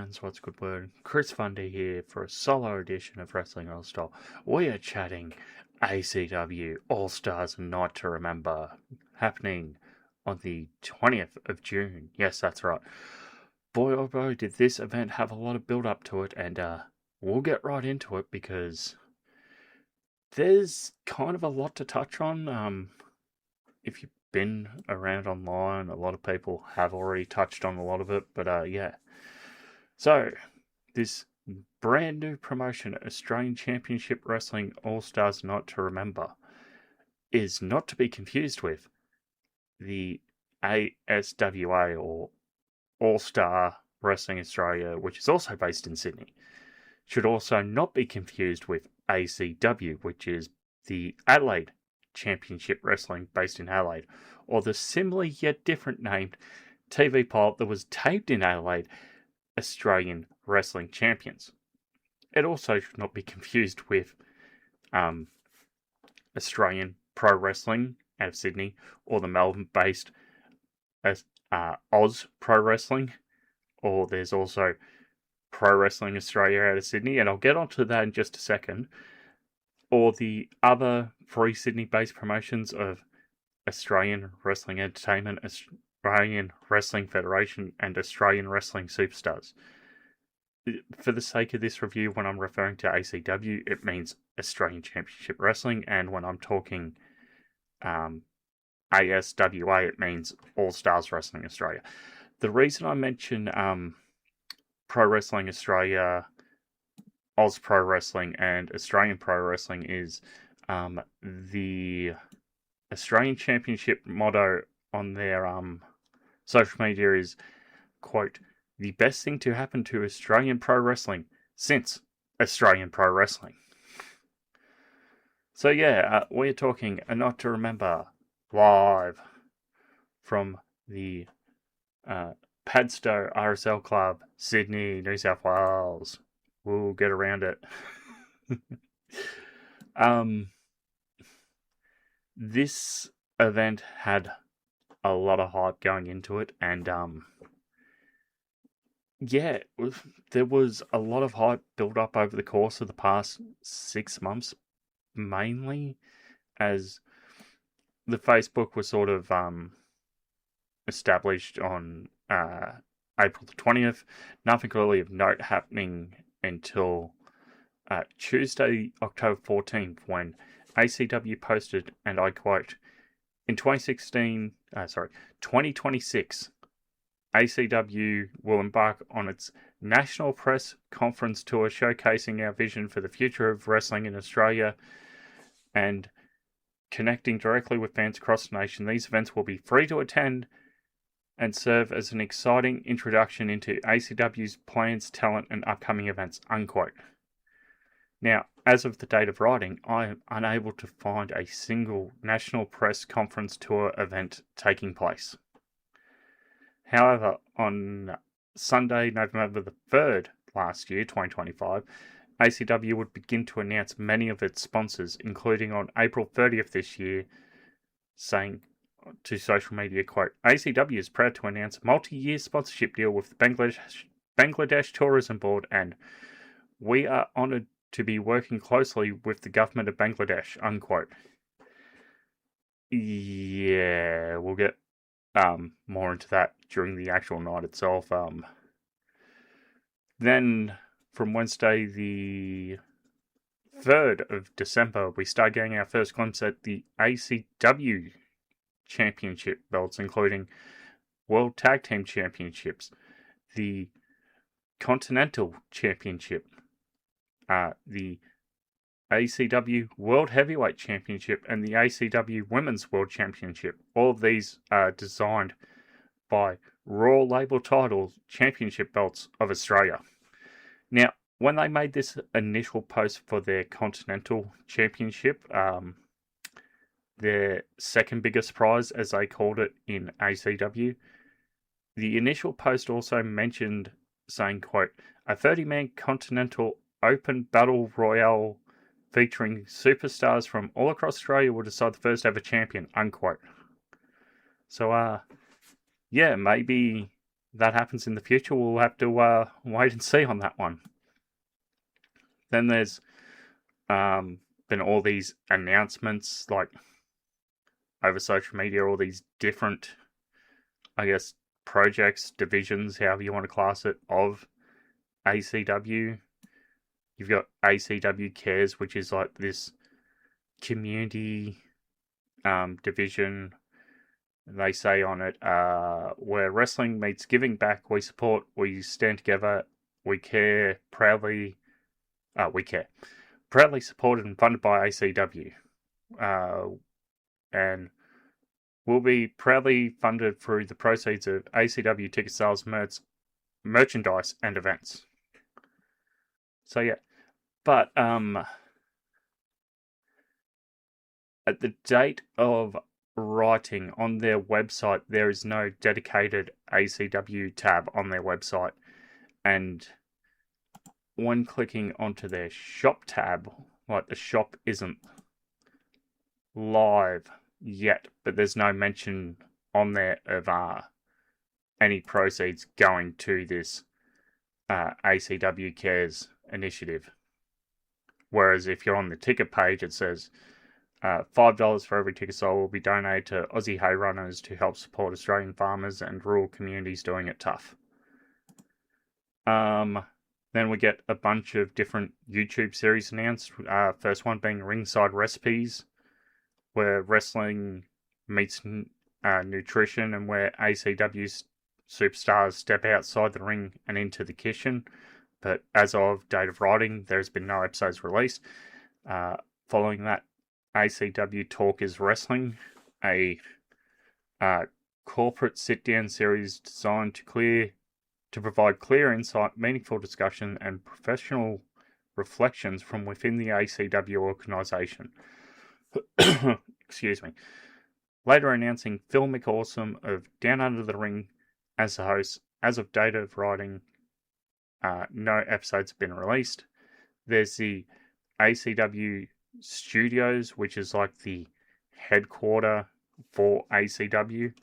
friends, what's good word? Chris Fundy here for a solo edition of Wrestling All Star. We are chatting ACW All Stars Night to Remember, happening on the 20th of June. Yes, that's right. Boy oh boy, did this event have a lot of build up to it, and we'll get right into it because there's kind of a lot to touch on. If you've been around online, a lot of people have already touched on a lot of it, but yeah. So, this brand new promotion, Australian Championship Wrestling All Stars Night to Remember, is not to be confused with the ASWA or All Star Wrestling Australia, which is also based in Sydney. Should also not be confused with ACW, which is the Adelaide Championship Wrestling based in Adelaide, or the similarly yet different named TV pilot that was taped in Adelaide, Australian Wrestling Champions. It also should not be confused with Australian Pro Wrestling out of Sydney, or the Melbourne-based Oz Pro Wrestling, or there's also Pro Wrestling Australia out of Sydney, and I'll get onto that in just a second, or the other three Sydney-based promotions of Australian Wrestling Entertainment, Australian Wrestling Federation, and Australian Wrestling Superstars. For the sake of this review, when I'm referring to ACW, it means Australian Championship Wrestling, and when I'm talking ASWA, it means All Stars Wrestling Australia. The reason I mention Pro Wrestling Australia, Oz Pro Wrestling, and Australian Pro Wrestling is the Australian Championship motto on their social media is, quote, the best thing to happen to Australian Pro Wrestling since Australian Pro Wrestling. So yeah, we're talking A Night to Remember live from the Padstow RSL Club, Sydney, New South Wales. We'll get around it. This event had a lot of hype going into it, and yeah, there was a lot of hype built up over the course of the past 6 months, mainly as the Facebook was sort of established on April the 20th. Nothing really of note happening until Tuesday, October 14th, when ACW posted, and I quote, in 2026, ACW will embark on its national press conference tour showcasing our vision for the future of wrestling in Australia and connecting directly with fans across the nation. These events will be free to attend and serve as an exciting introduction into ACW's plans, talent, and upcoming events, unquote. Now, as of the date of writing, I am unable to find a single national press conference tour event taking place. However, on Sunday, November the 3rd last year, 2025, ACW would begin to announce many of its sponsors, including on April 30th this year, saying to social media, quote, ACW is proud to announce a multi-year sponsorship deal with the Bangladesh Tourism Board, and we are honoured to be working closely with the government of Bangladesh, unquote. Yeah, we'll get more into that during the actual night itself. Then, from Wednesday the 3rd of December, we start getting our first glimpse at the ACW Championship belts, including World Tag Team Championships, the Continental Championship, the ACW World Heavyweight Championship, and the ACW Women's World Championship. All of these are designed by Raw Label Title Championship Belts of Australia. Now, when they made this initial post for their Continental Championship, their second biggest prize, as they called it in ACW, the initial post also mentioned saying, quote, a 30-man Continental Open Battle Royale featuring superstars from all across Australia will decide the first ever champion, unquote. So, yeah, maybe that happens in the future, we'll have to wait and see on that one. Then there's been all these announcements, like, over social media, all these different, I guess, projects, divisions, however you want to class it, of ACW. You've got ACW Cares, which is like this community division. They say on it, where wrestling meets giving back, we support, we stand together, we care, proudly supported and funded by ACW. And will be proudly funded through the proceeds of ACW ticket sales, merchandise, and events. So yeah, but at the date of writing on their website, there is no dedicated ACW tab on their website, and when clicking onto their shop tab, like, the shop isn't live yet, but there's no mention on there of any proceeds going to this ACW Cares initiative. Whereas if you're on the ticket page, it says $5 for every ticket sold will be donated to Aussie hay runners to help support Australian farmers and rural communities doing it tough. Then we get a bunch of different YouTube series announced. First one being Ringside Recipes, where wrestling meets nutrition, and where ACW superstars step outside the ring and into the kitchen. But as of date of writing, there's been no episodes released. Following that, ACW Talk is Wrestling, a corporate sit-down series designed to provide clear insight, meaningful discussion, and professional reflections from within the ACW organisation. Excuse me. Later announcing Phil McAwesome of Down Under the Ring as the host. As of date of writing, no episodes have been released. There's the ACW Studios, which is like the headquarter for ACW.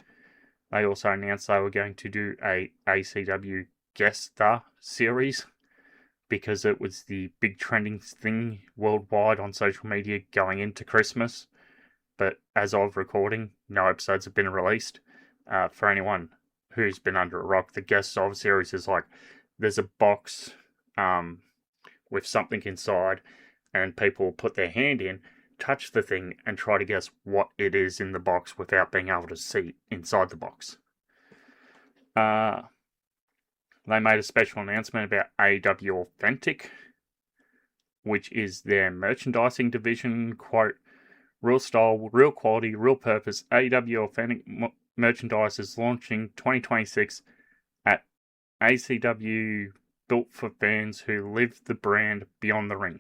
They also announced they were going to do a ACW guest star series, because it was the big trending thing worldwide on social media going into Christmas. But as of recording, no episodes have been released. For anyone who's been under a rock, the guest of series is like, there's a box with something inside, and people will put their hand in, touch the thing, and try to guess what it is in the box without being able to see inside the box. They made a special announcement about AEW Authentic, which is their merchandising division. Quote, real style, real quality, real purpose. AEW Authentic merchandise is launching 2026 at ACW, built for fans who live the brand beyond the ring.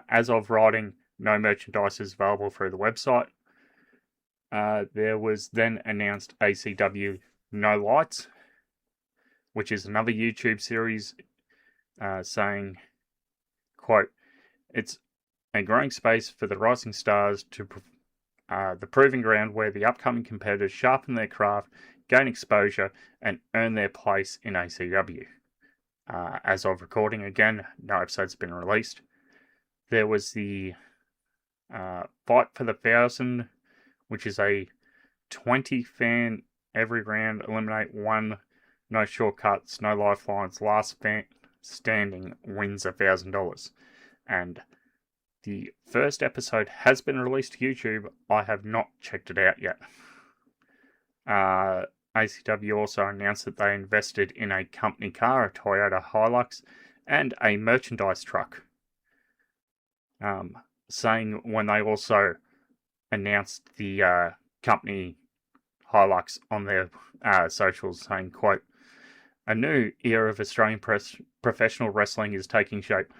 As of writing, no merchandise is available through the website. There was then announced ACW No Lights, which is another YouTube series, saying, quote, it's a growing space for the rising stars to the proving ground where the upcoming competitors sharpen their craft, gain exposure, and earn their place in ACW. As of recording, again, no episodes have been released. There was the Fight for the 1,000, which is a 20-fan every round, eliminate one, no shortcuts, no lifelines, last fan standing wins $1,000. And the first episode has been released to YouTube. I have not checked it out yet. ACW also announced that they invested in a company car, a Toyota Hilux, and a merchandise truck. Saying when they also announced the company Hilux on their socials, saying, quote, a new era of Australian professional wrestling is taking shape,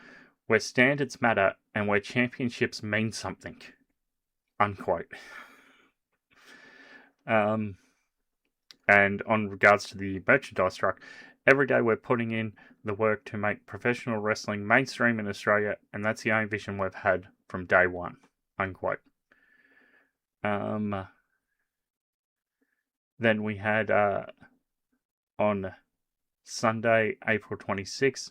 where standards matter and where championships mean something, unquote. And on regards to the merchandise truck, every day we're putting in the work to make professional wrestling mainstream in Australia, and that's the only vision we've had from day one, unquote. Then we had on Sunday, April 26th,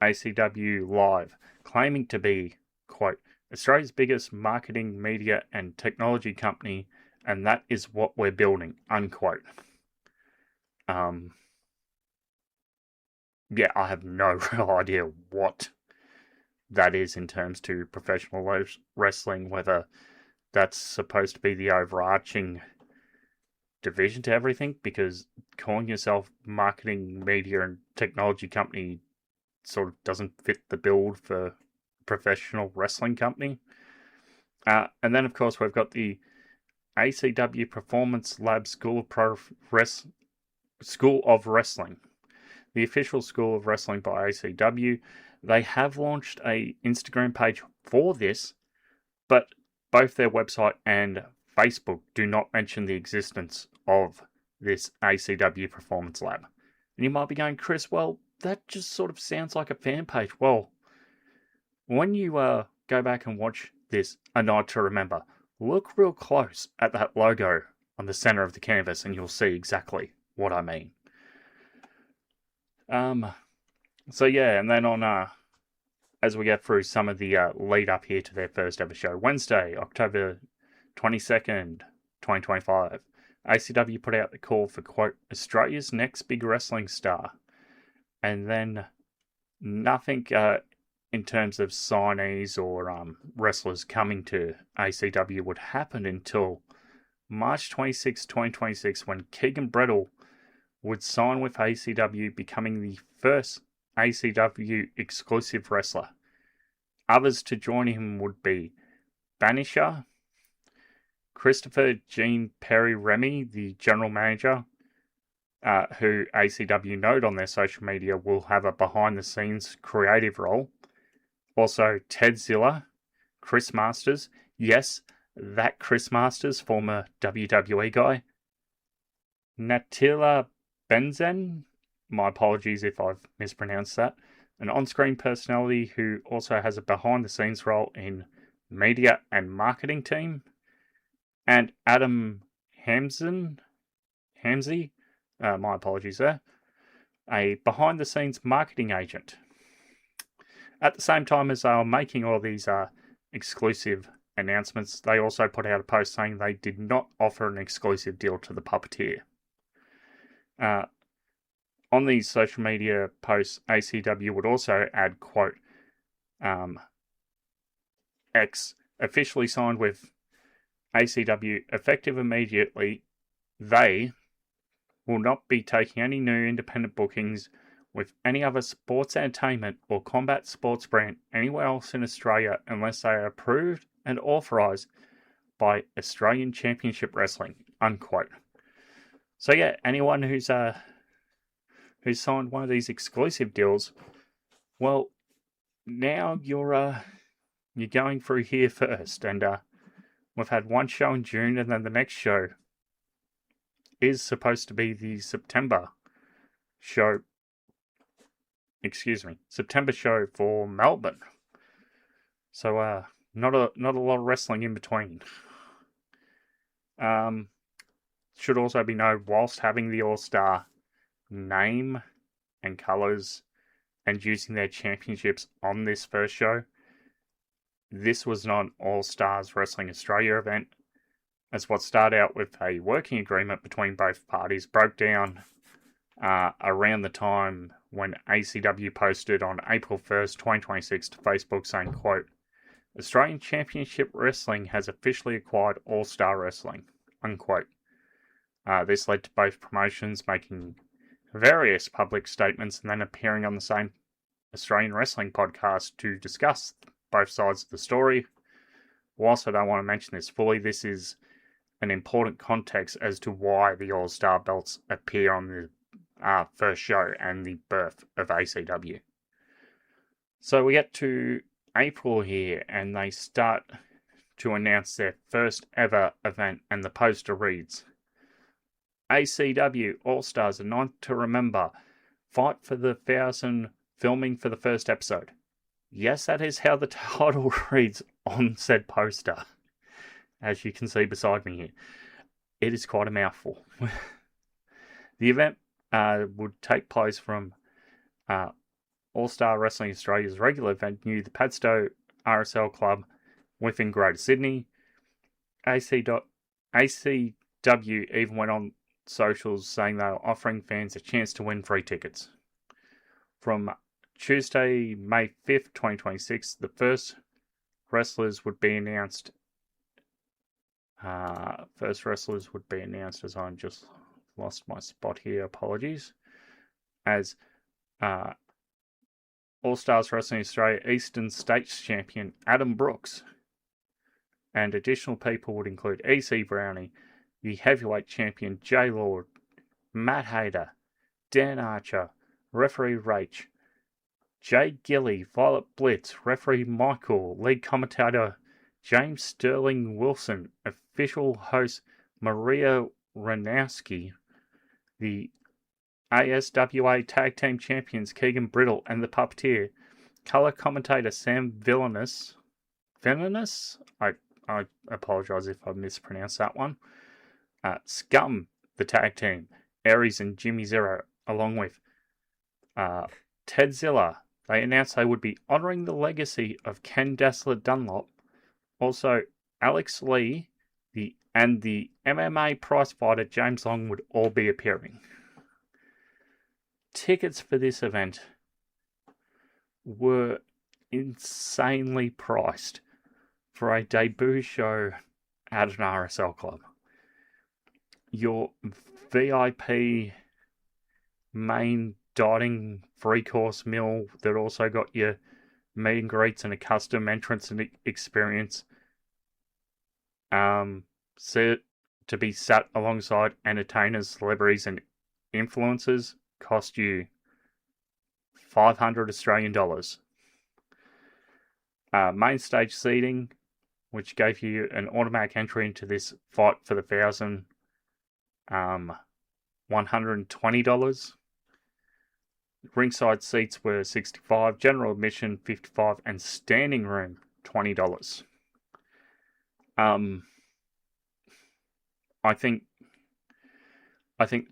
ACW Live, claiming to be, quote, Australia's biggest marketing, media and technology company, and that is what we're building, unquote. Yeah, I have no real idea what that is in terms to professional wrestling, whether that's supposed to be the overarching division to everything, because calling yourself marketing, media and technology company sort of doesn't fit the build for professional wrestling company. And then, of course, we've got the ACW Performance Lab School of Wrestling, the official School of Wrestling by ACW. They have launched a Instagram page for this, but both their website and Facebook do not mention the existence of this ACW Performance Lab. And you might be going, Chris, well, that just sort of sounds like a fan page. Well, when you go back and watch this A Night to Remember, look real close at that logo on the center of the canvas and you'll see exactly what I mean. So yeah, and then on as we get through some of the lead up here to their first ever show, Wednesday, October 22nd, 2025, ACW put out the call for, quote, Australia's next big wrestling star. And then nothing in terms of signees or wrestlers coming to ACW would happen until March 26, 2026, when Keegan Brettle would sign with ACW, becoming the first ACW exclusive wrestler. Others to join him would be Banisher, Christopher Jean Perry Remy, the general manager, who ACW note on their social media will have a behind-the-scenes creative role. Also, Tedzilla, Chris Masters. Yes, that Chris Masters, former WWE guy. Natila Benzen. My apologies if I've mispronounced that. An on-screen personality who also has a behind-the-scenes role in media and marketing team. And Adam Hamsey. My apologies there, a behind-the-scenes marketing agent. At the same time as they were making all these exclusive announcements, they also put out a post saying they did not offer an exclusive deal to the Puppeteer. On these social media posts, ACW would also add, quote, X officially signed with ACW effective immediately. They will not be taking any new independent bookings with any other sports entertainment or combat sports brand anywhere else in Australia unless they are approved and authorised by Australian Championship Wrestling, unquote. So yeah, anyone who's signed one of these exclusive deals, well, now you're going through here first, and we've had one show in June, and then the next show is supposed to be the September show. September show for Melbourne. So not a lot of wrestling in between. Should also be noted, whilst having the All-Star name and colours and using their championships on this first show, this was not an All Stars Wrestling Australia event, as what started out with a working agreement between both parties broke down around the time when ACW posted on April 1st, 2026 to Facebook saying, quote, Australian Championship Wrestling has officially acquired All Star Wrestling, unquote. This led to both promotions making various public statements and then appearing on the same Australian wrestling podcast to discuss both sides of the story. Whilst I don't want to mention this fully, this is an important context as to why the All-Star belts appear on the first show and the birth of ACW. So we get to April here, and they start to announce their first ever event, and the poster reads, ACW All Stars, a night to remember. Fight for the 1,000 filming for the first episode. Yes, that is how the title reads on said poster, as you can see beside me here. It is quite a mouthful. The event would take place from All Star Wrestling Australia's regular venue, the Padstow RSL Club within Greater Sydney. ACW even went on socials saying they were offering fans a chance to win free tickets. From Tuesday, May 5th, 2026, the first wrestlers would be announced. As I just lost my spot here, apologies. As All Stars Wrestling Australia Eastern States Champion Adam Brooks. And additional people would include EC Brownie, the Heavyweight Champion J Lord, Matt Hayter, Dan Archer, Referee Rach, Jay Gilly, Violet Blitz, Referee Michael, Lead Commentator James Sterling Wilson, Official Host Maria Ranowski, the ASWA Tag Team Champions Keegan, Brettle, and the Puppeteer, Colour Commentator Sam Villainous. I apologise if I mispronounced that one. SCUM, the tag team, Aries and Jimmy Zero, along with Tedzilla. They announced they would be honouring the legacy of Ken Dazzler Dunlop. Also, Alex Lee and the MMA prize fighter James Long would all be appearing. Tickets for this event were insanely priced for a debut show at an RSL club. Your VIP main dining free course meal that also got your meet and greets and a custom entrance and experience set to be sat alongside entertainers, celebrities and influencers cost you $500 Australian dollars. Main stage seating, which gave you an automatic entry into this fight for the $1,120. Ringside seats were $65, general admission $55, and standing room $20. I think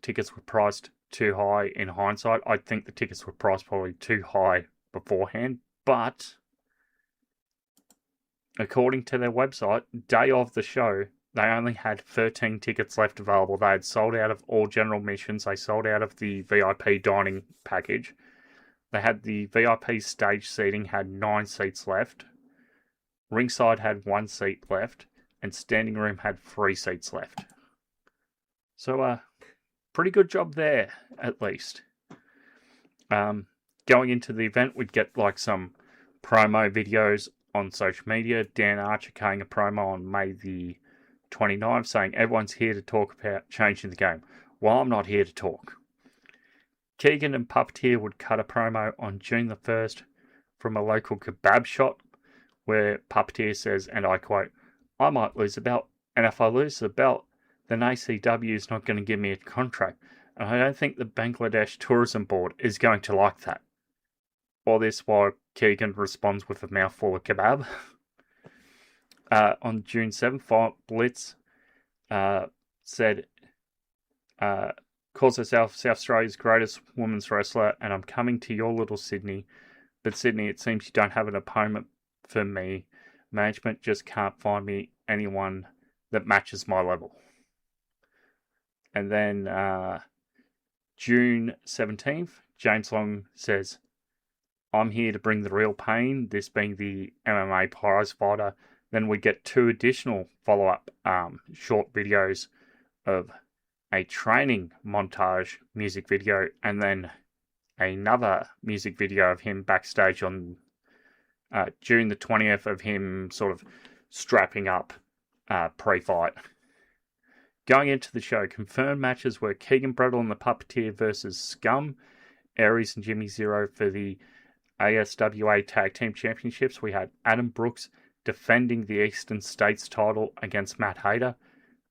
tickets were priced too high in hindsight. I think the tickets were priced probably too high beforehand, but according to their website, day of the show, they only had 13 tickets left available. They had sold out of all general admissions. They sold out of the VIP dining package. They had the VIP stage seating, had 9 seats left. Ringside had 1 seat left. And standing room had 3 seats left. So, pretty good job there, at least. Going into the event, we'd get like some promo videos on social media. Dan Archer cutting a promo on May the 29th saying everyone's here to talk about changing the game. Well, I'm not here to talk. Keegan and Puppeteer would cut a promo on June the 1st from a local kebab shop where Puppeteer says, and I quote, "I might lose the belt, and if I lose the belt, then ACW is not going to give me a contract, and I don't think the Bangladesh Tourism Board is going to like that." All this while Keegan responds with a mouthful of kebab. On June 7th, Blitz said, calls herself South Australia's greatest women's wrestler, and I'm coming to your little Sydney. But Sydney, it seems you don't have an opponent for me. Management just can't find me anyone that matches my level. And then June 17th, James Long says, I'm here to bring the real pain, this being the MMA prize fighter. Then we get 2 additional follow-up short videos of a training montage music video and then another music video of him backstage on June the 20th of him sort of strapping up pre-fight. Going into the show, confirmed matches were Keegan, Brettle and the Puppeteer versus SCUM, Aries and Jimmy Zero for the ASWA Tag Team Championships. We had Adam Brooks defending the Eastern States title against Matt Hayter,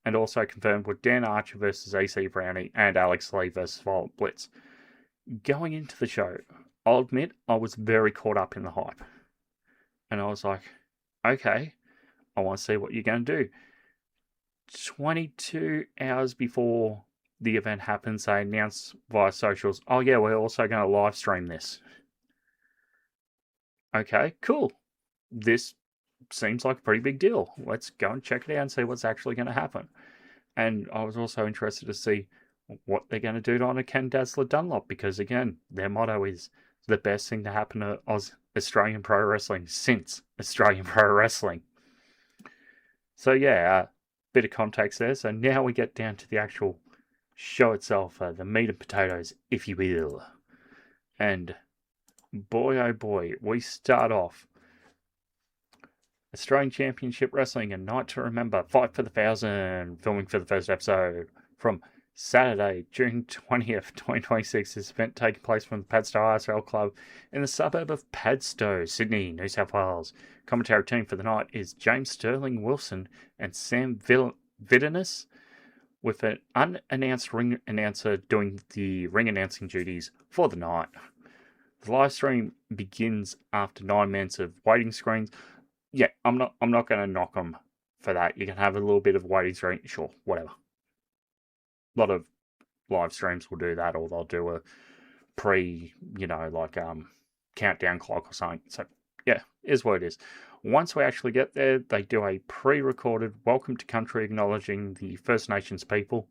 and also confirmed with Dan Archer versus EC Brownie and Alex Lee versus Violet Blitz. Going into the show, I'll admit I was very caught up in the hype. And I was like, okay, I want to see what you're going to do. 22 hours before the event happens, they announce via socials, oh yeah, we're also going to live stream this. Okay, cool. This seems like a pretty big deal. Let's go and check it out and see what's actually going to happen. And I was also interested to see what they're going to do to honor Ken Dazzler Dunlop, because again, their motto is the best thing to happen to Australian Pro Wrestling since Australian Pro Wrestling. So yeah, bit of context there. So now we get down to the actual show itself, the meat and potatoes, if you will. And boy, oh boy, we start off Australian Championship Wrestling, a night to remember, Fight for the 1,000, filming for the first episode from Saturday, June 20th, 2026. This event taking place from the Padstow RSL Club in the suburb of Padstow, Sydney, New South Wales. Commentary team for the night is James Sterling Wilson and Sam Vidanis, with an unannounced ring announcer doing the ring announcing duties for the night. The live stream begins after 9 minutes of waiting screens. Yeah, I'm not going to knock them for that. You can have a little bit of waiting screen, sure, whatever. A lot of live streams will do that, or they'll do a countdown clock or something. So yeah, is what it is. Once we actually get there, they do a pre-recorded welcome to country acknowledging the First Nations people.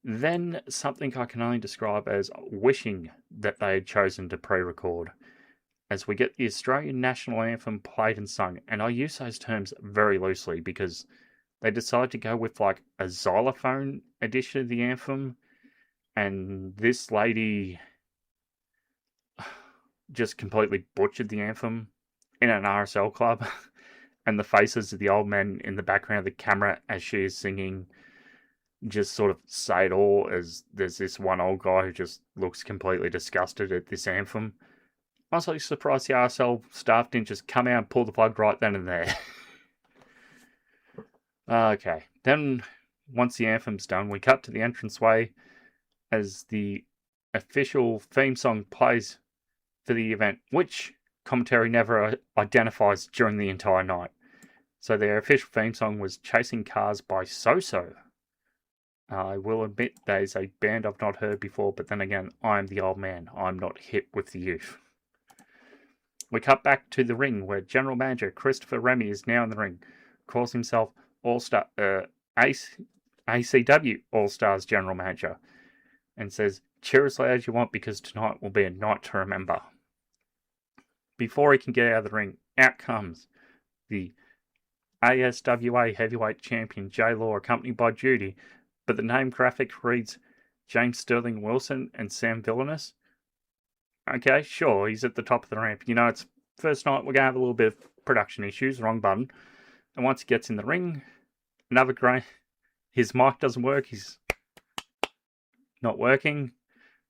Then something I can only describe as wishing that they had chosen to pre-record, as we get the Australian National Anthem played and sung. And I use those terms very loosely because they decided to go with like a xylophone edition of the anthem, and this lady just completely butchered the anthem in an RSL club. And the faces of the old men in the background of the camera as she is singing just sort of say it all, as there's this one old guy who just looks completely disgusted at this anthem. I was like surprised the RSL staff didn't just come out and pull the plug right then and there. Okay, then once the anthem's done, we cut to the entranceway as the official theme song plays for the event, which commentary never identifies during the entire night. So their official theme song was Chasing Cars by So-So. I will admit that is a band I've not heard before, but then again, I'm the old man. I'm not hip with the youth. We cut back to the ring where General Manager Christopher Remy is now in the ring, calls himself ACW All Stars General Manager, and says, cheer as loud as you want because tonight will be a night to remember. Before he can get out of the ring, out comes the ASWA Heavyweight Champion J Law, accompanied by Judy, but the name graphic reads James Sterling Wilson and Sam Villainous. Okay, sure, he's at the top of the ramp. You know, it's first night, we're going to have a little bit of production issues, wrong button. And once he gets in the ring, another great, his mic doesn't work, he's not working.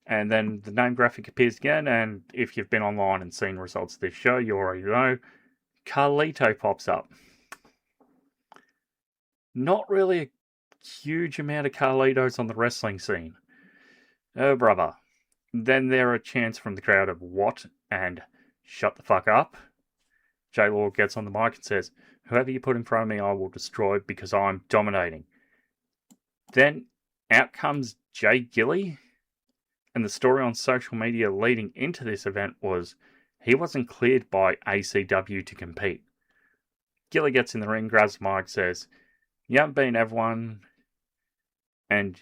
And then the name graphic appears again, and if you've been online and seen results of this show, you already know, Carlito pops up. Not really a huge amount of Carlitos on the wrestling scene. Oh, brother. Then there are chants from the crowd of what and shut the fuck up. J-Law gets on the mic and says, whoever you put in front of me, I will destroy because I'm dominating. Then out comes Gilly, and the story on social media leading into this event was he wasn't cleared by ACW to compete. Gilly gets in the ring, grabs the mic, says, you haven't beaten everyone, and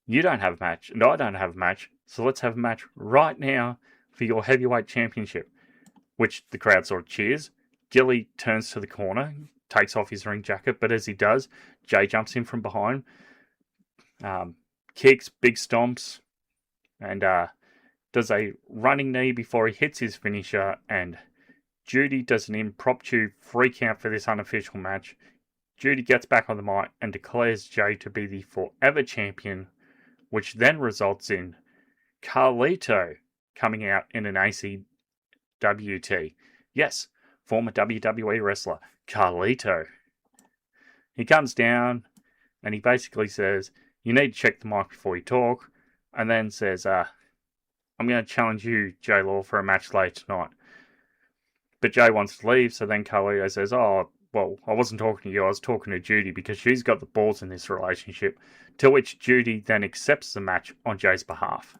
you don't have a match, and I don't have a match, so let's have a match right now for your heavyweight championship. Which the crowd sort of cheers. Gilly turns to the corner, takes off his ring jacket, but as he does, Jay jumps in from behind, kicks, big stomps, and does a running knee before he hits his finisher, and Judy does an impromptu free count for this unofficial match. Judy gets back on the mic and declares Jay to be the forever champion, which then results in Carlito coming out in an ACWT. Yes, former WWE wrestler, Carlito. He comes down and he basically says, you need to check the mic before you talk, and then says, I'm going to challenge you, J Law, for a match later tonight. But Jay wants to leave, so then Carlito says, oh, well, I wasn't talking to you, I was talking to Judy, because she's got the balls in this relationship, to which Judy then accepts the match on Jay's behalf.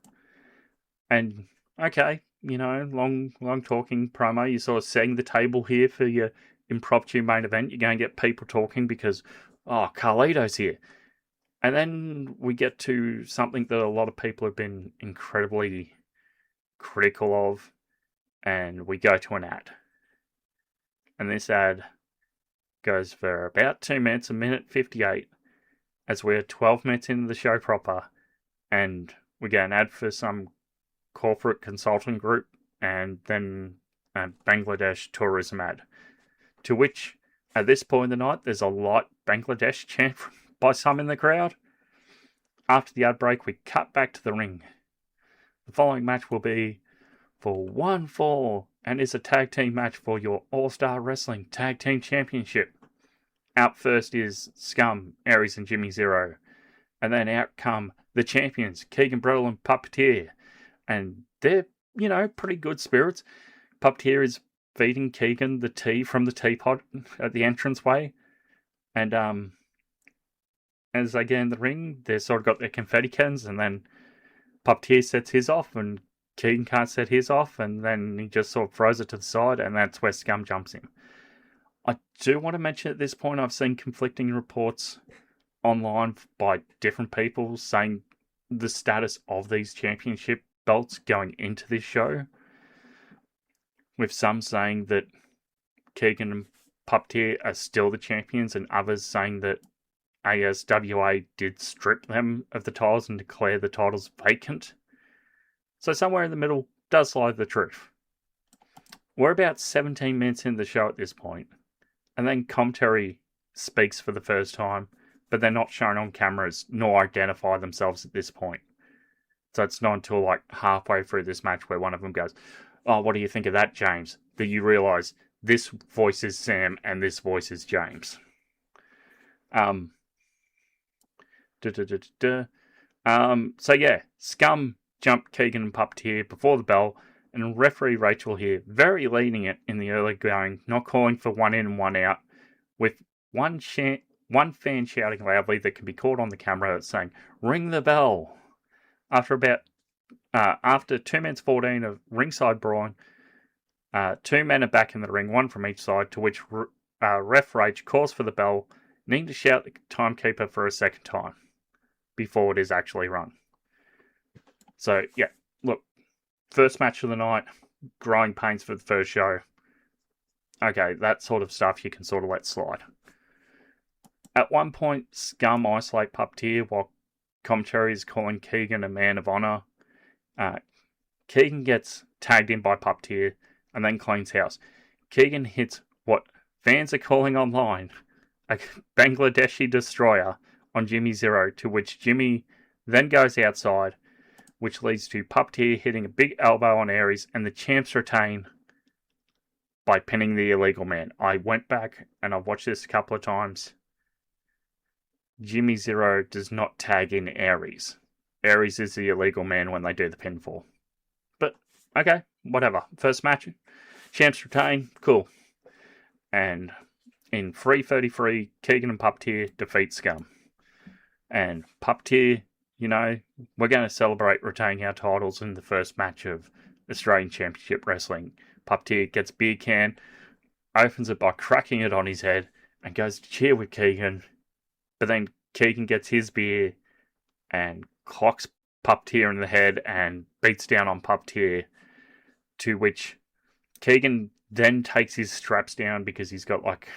And, okay, long talking promo, you're sort of setting the table here for your impromptu main event. You're going to get people talking because, Carlito's here. And then we get to something that a lot of people have been incredibly critical of, and we go to an ad. And this ad goes for about 2 minutes, 1:58, as we're 12 minutes into the show proper, and we get an ad for some corporate consulting group, and then a Bangladesh tourism ad. To which, at this point in the night, there's a light Bangladesh chant by some in the crowd. After the ad break, we cut back to the ring. The following match will be for 1 fall, and is a tag team match for your All-Star Wrestling Tag Team Championship. Out first is SCUM, Aries and Jimmy Zero. And then out come the champions, Keegan, Brettle and Puppeteer. And they're, pretty good spirits. Puppeteer is feeding Keegan the tea from the teapot at the entranceway. And as they get in the ring, they've sort of got their confetti cannons, and then Puppeteer sets his off, and Keegan can't set his off, and then he just sort of throws it to the side, and that's where SCUM jumps in. I do want to mention at this point, I've seen conflicting reports online by different people saying the status of these championship belts going into this show, with some saying that Keegan and Puppeteer are still the champions, and others saying that ASWA did strip them of the titles and declare the titles vacant. So somewhere in the middle does lie the truth. We're about 17 minutes into the show at this point, and then commentary speaks for the first time, but they're not shown on cameras nor identify themselves at this point. So it's not until like halfway through this match where one of them goes, "Oh, what do you think of that, James?" that you realise this voice is Sam and this voice is James. So yeah, SCUM jumped Keegan and Puppeteer before the bell, and referee Rachel here very leading it in the early going, not calling for 1 in and 1 out, with one fan shouting loudly that can be caught on the camera saying, "Ring the bell." After 2 minutes 14 of ringside brawling, 2 men are back in the ring, one from each side, to which ref Rach calls for the bell, needing to shout the timekeeper for a second time before it is actually run. So, yeah, look, first match of the night, growing pains for the first show. Okay, that sort of stuff you can sort of let slide. At one point, SCUM isolate Puppeteer while commentary is calling Keegan a man of honour. Keegan gets tagged in by Puppeteer and then cleans house. Keegan hits what fans are calling online a Bangladeshi destroyer on Jimmy Zero, to which Jimmy then goes outside, which leads to Puppeteer hitting a big elbow on Aries, and the champs retain by pinning the illegal man. I went back and I've watched this a couple of times. Jimmy Zero does not tag in Aries. Aries is the illegal man when they do the pinfall. But, okay, whatever. First match, champs retain, cool. And in 3:33, Keegan and Puppeteer defeat SCUM. And Puppeteer, we're going to celebrate retaining our titles in the first match of Australian Championship Wrestling. Puppeteer gets a beer can, opens it by cracking it on his head, and goes to cheer with Keegan. But then Keegan gets his beer and clocks Puppeteer in the head and beats down on Puppeteer, to which Keegan then takes his straps down because he's got, like,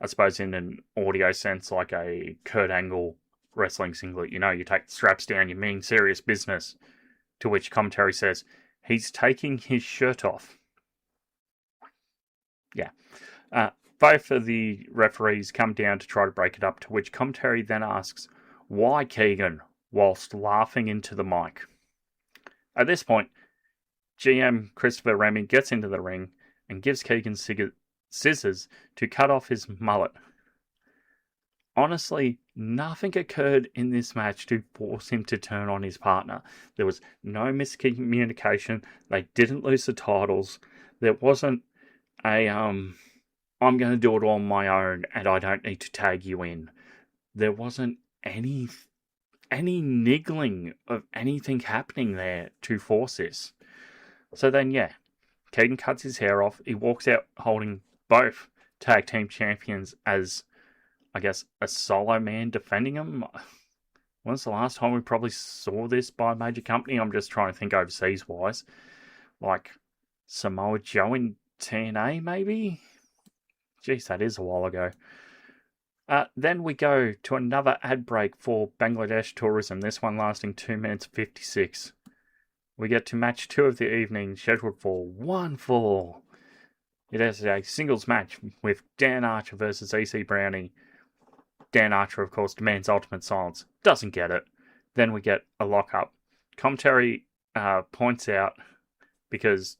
I suppose in an audio sense, like a Kurt Angle wrestling singlet. You take the straps down, you mean serious business. To which commentary says, he's taking his shirt off. Yeah. Both of the referees come down to try to break it up, to which commentary then asks, "Why Keegan?" whilst laughing into the mic. At this point, GM Christopher Remy gets into the ring and gives Keegan scissors to cut off his mullet. Honestly, nothing occurred in this match to force him to turn on his partner. There was no miscommunication. They didn't lose the titles. There wasn't a I'm going to do it on my own and I don't need to tag you in. There wasn't any niggling of anything happening there to force this. So then, yeah, Keegan cuts his hair off. He walks out holding both tag team champions as, I guess, a solo man defending them. When's the last time we probably saw this by a major company? I'm just trying to think overseas-wise. Like Samoa Joe in TNA, maybe? Jeez, that is a while ago. Then we go to another ad break for Bangladesh Tourism, this one lasting 2 minutes 56. We get to match 2 of the evening, scheduled for 1 fall. It is a singles match with Dan Archer versus EC Brownie. Dan Archer, of course, demands ultimate silence. Doesn't get it. Then we get a lockup. Commentary points out, because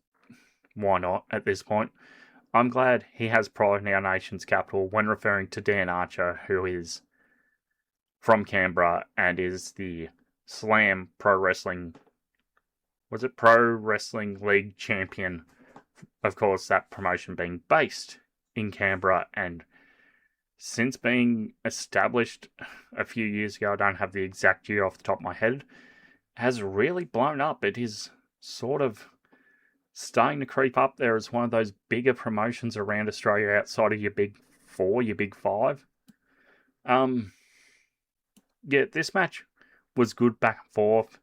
why not at this point, I'm glad he has pride in our nation's capital when referring to Dan Archer, who is from Canberra and is the Slam Pro Wrestling... Was it Pro Wrestling League champion? Of course, that promotion being based in Canberra, and since being established a few years ago, I don't have the exact year off the top of my head, has really blown up. It is sort of starting to creep up there as one of those bigger promotions around Australia outside of your big 4, your big 5. Yeah, this match was good back and forth.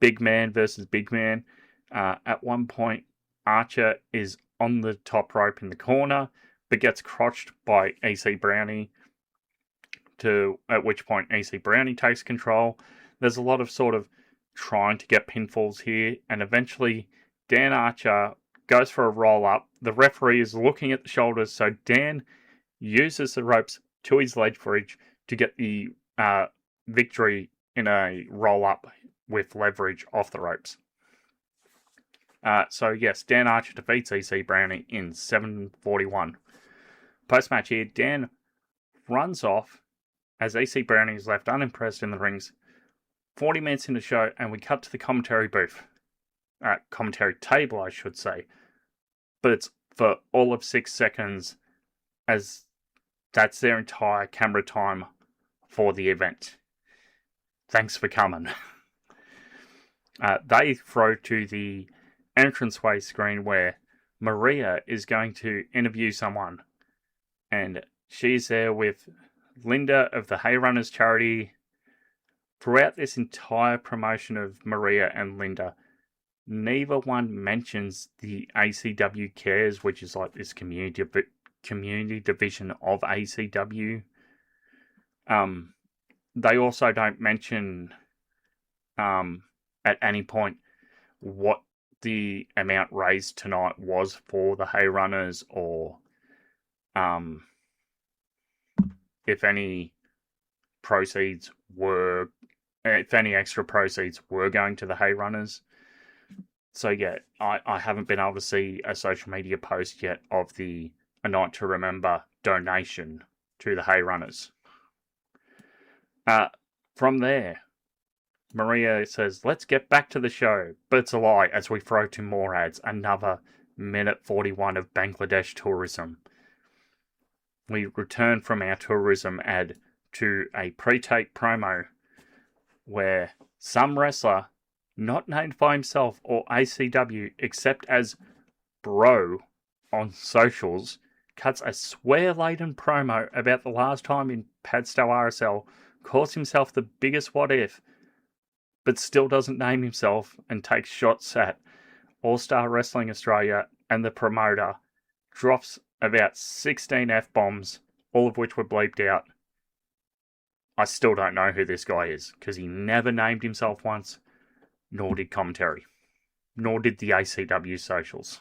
Big man versus big man. At one point, Archer is on the top rope in the corner, but gets crotched by EC Brownie, at which point EC Brownie takes control. There's a lot of sort of trying to get pinfalls here, and eventually Dan Archer goes for a roll-up. The referee is looking at the shoulders, so Dan uses the ropes to his leverage to get the victory in a roll-up with leverage off the ropes. So yes, Dan Archer defeats EC Brownie in 7:41. Post-match here, Dan runs off as EC Brownie is left unimpressed in the rings. 40 minutes into the show, and we cut to the commentary booth. Commentary table, I should say. But it's for all of 6 seconds, as that's their entire camera time for the event. Thanks for coming. They throw to the entranceway screen where Maria is going to interview someone. And she's there with Linda of the Hay Runners charity. Throughout this entire promotion of Maria and Linda, neither one mentions the ACW Cares, which is like this community division of ACW. They also don't mention at any point what the amount raised tonight was for the Hay Runners, or if any extra proceeds were going to the Hay Runners. So yeah, I haven't been able to see a social media post yet of the A Night to Remember donation to the Hay Runners. From there, Maria says, let's get back to the show. But it's a lie as we throw to more ads. Another minute 41 of Bangladesh tourism. We return from our tourism ad to a pre-tape promo where some wrestler, not named by himself or ACW, except as Bro on socials, cuts a swear-laden promo about the last time in Padstow RSL, calls himself the biggest what if, but still doesn't name himself, and takes shots at All-Star Wrestling Australia, and the promoter drops about 16 F-bombs, all of which were bleeped out. I still don't know who this guy is, because he never named himself once, nor did commentary, nor did the ACW socials.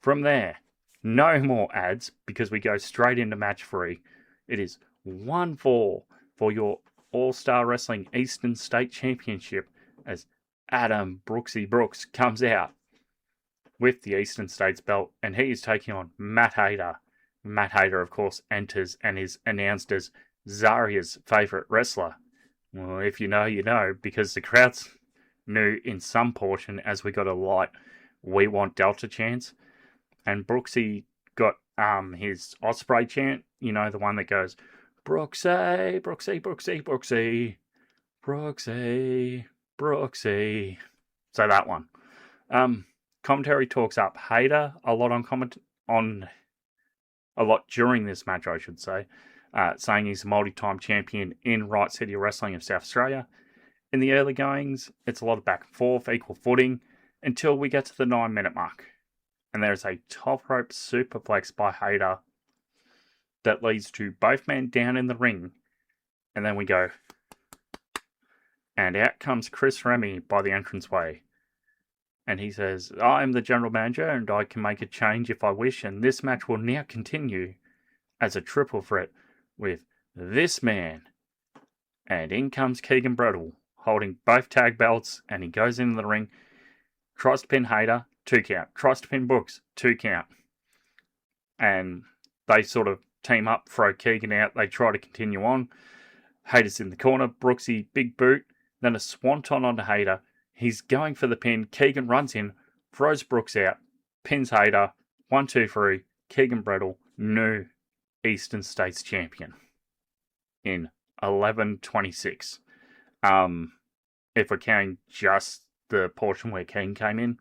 From there, no more ads, because we go straight into match 3. It is 1-4 for your All-Star Wrestling Eastern State Championship, as Adam Brooksy Brooks comes out with the Eastern States belt, and he is taking on Matt Hayter. Matt Hayter, of course, enters and is announced as Zaria's favourite wrestler. Well, if you know, you know, because the crowds knew in some portion as we got a light We Want Delta chance. and Brooksy got his Osprey chant, you know, the one that goes, Brooksy, Brooksy, Brooksy, Brooksy, Brooksy, Brooksy. So that one. Commentary talks up Hayter a lot a lot during this match, I should say, saying he's a multi-time champion in Right City Wrestling of South Australia. In the early goings, it's a lot of back and forth, equal footing, until we get to the 9-minute mark. And there's a top rope superplex by Hayter that leads to both men down in the ring. And then we go, and out comes Chris Remy by the entranceway. And he says, I'm the general manager and I can make a change if I wish, and this match will now continue as a triple threat with this man. And in comes Keegan Brettle, holding both tag belts, and he goes into the ring, tries to pin Hayter, 2 count. Tries to pin Brooks, 2 count. And they sort of team up, throw Keegan out, they try to continue on. Hayter's in the corner, Brooksy, big boot, then a swanton onto Hayter. He's going for the pin. Keegan runs in, throws Brooks out, pins Hayter. 1, 2, 3. Keegan Brettle, new Eastern States champion in 11:26. If we're counting just the portion where Keegan came in,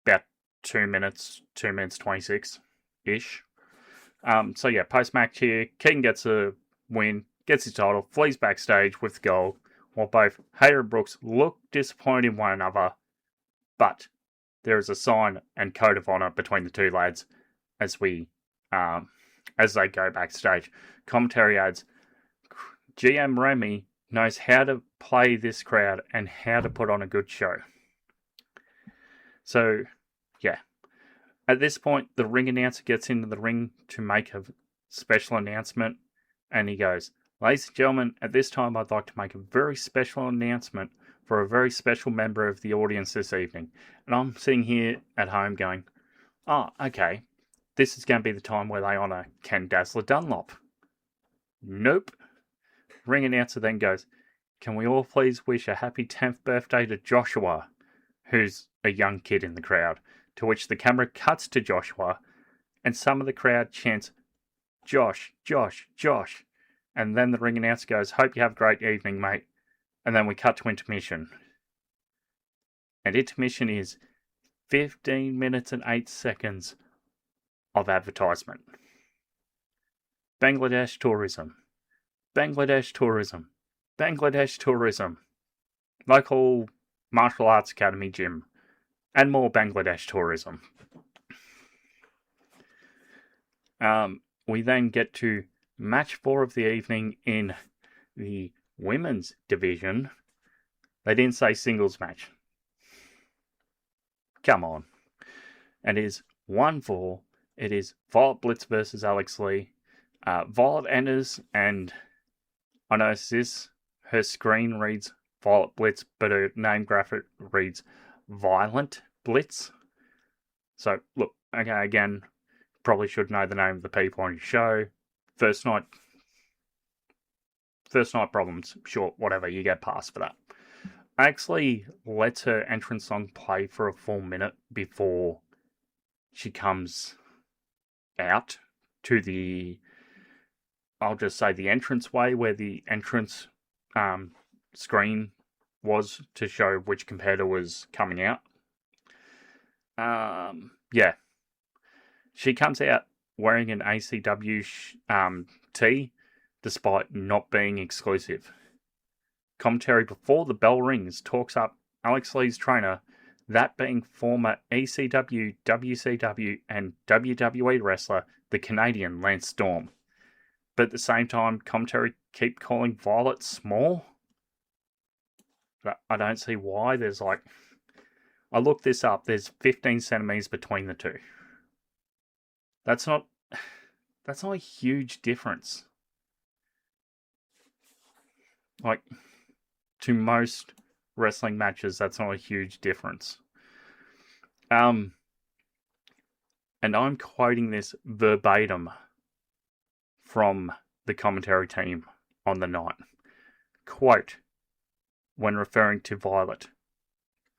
about 2 minutes 26 ish. So yeah, post match here, Keegan gets a win, gets his title, flees backstage with the gold, while both Hayter and Brooks look disappointed in one another, but there is a sign and code of honor between the two lads as they go backstage. Commentary adds, GM Remy knows how to play this crowd and how to put on a good show. So, yeah. At this point, the ring announcer gets into the ring to make a special announcement, and he goes, Ladies and gentlemen, at this time I'd like to make a very special announcement for a very special member of the audience this evening. And I'm sitting here at home going, oh, okay, this is going to be the time where they honour Ken Dazzler Dunlop. Nope. Ring announcer then goes, can we all please wish a happy 10th birthday to Joshua, who's a young kid in the crowd, to which the camera cuts to Joshua, and some of the crowd chants, Josh, Josh, Josh. And then the ring announcer goes, hope you have a great evening, mate. And then we cut to intermission. And intermission is 15 minutes and 8 seconds of advertisement. Bangladesh tourism. Bangladesh tourism. Bangladesh tourism. Local martial arts academy gym. And more Bangladesh tourism. We then get to match 4 of the evening in the women's division. They didn't say singles match. Come on. And it is 1-4. It is Violet Blitz versus Alex Lee. Violet enters, and I noticed this. Her screen reads Violet Blitz, but her name graphic reads Violent Blitz. So, look, okay, again, probably should know the name of the people on your show. First night problems, sure, whatever, you get past for that. I actually let her entrance song play for a full minute before she comes out to the, I'll just say the entranceway where the entrance screen was to show which competitor was coming out. Yeah. She comes out wearing an ACW tee, despite not being exclusive. Commentary before the bell rings talks up Alex Lee's trainer, that being former ECW, WCW, and WWE wrestler, the Canadian Lance Storm. But at the same time, commentary keep calling Violet small. I don't see why. There's like, I looked this up, there's 15 centimeters between the two. That's not a huge difference. Like, to most wrestling matches, that's not a huge difference. And I'm quoting this verbatim from the commentary team on the night. Quote, when referring to Violet.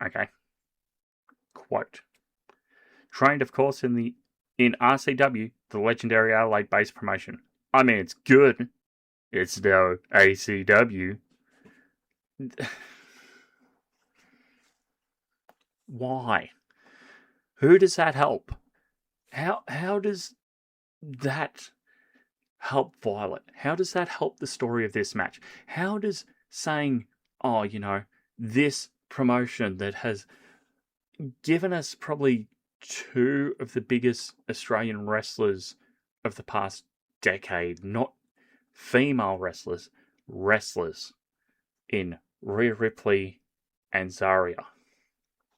Okay. Quote, Trained, of course, in RCW, the legendary Adelaide-based promotion. I mean, it's good. It's no ACW. Why? Who does that help? How does that help Violet? How does that help the story of this match? How does saying, oh, this promotion that has given us probably two of the biggest Australian wrestlers of the past decade, not female wrestlers in Rhea Ripley and Zaria.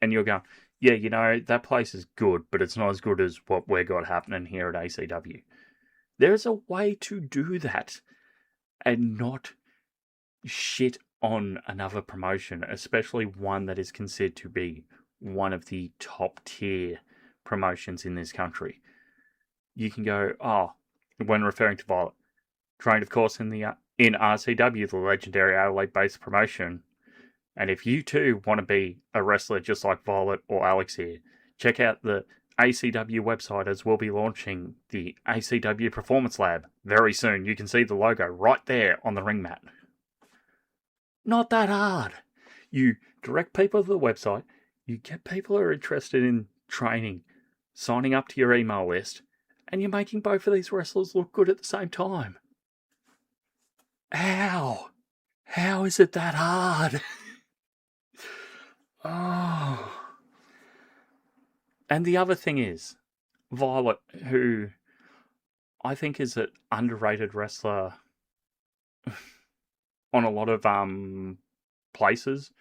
And you're going, yeah, that place is good, but it's not as good as what we've got happening here at ACW. There's a way to do that and not shit on another promotion, especially one that is considered to be one of the top tier promotions in this country. You can go, when referring to Violet, trained, of course, in RCW, the legendary Adelaide-based promotion. And if you too want to be a wrestler just like Violet or Alex here, check out the ACW website, as we'll be launching the ACW Performance Lab very soon. You can see the logo right there on the ring mat. Not that hard. You direct people to the website, you get people who are interested in training, signing up to your email list, and you're making both of these wrestlers look good at the same time. How? How is it that hard? Oh. And the other thing is, Violet, who I think is an underrated wrestler on a lot of places,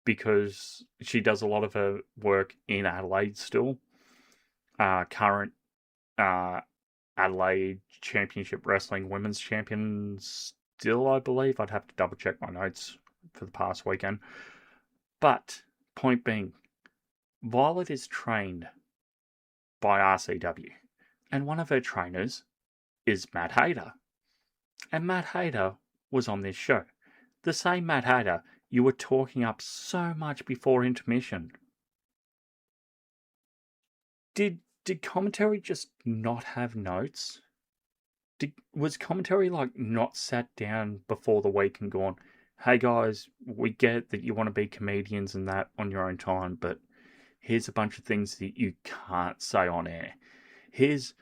because she does a lot of her work in Adelaide still. Current Adelaide Championship Wrestling Women's Champion still, I believe. I'd have to double check my notes for the past weekend. But, point being, Violet is trained by RCW, and one of her trainers is Matt Hayter. And Matt Hayter was on this show. The same Matt Hayter you were talking up so much before intermission. Did commentary just not have notes? Was commentary not sat down before the week and gone, hey guys, we get that you want to be comedians and that on your own time, but here's a bunch of things that you can't say on air. Here's,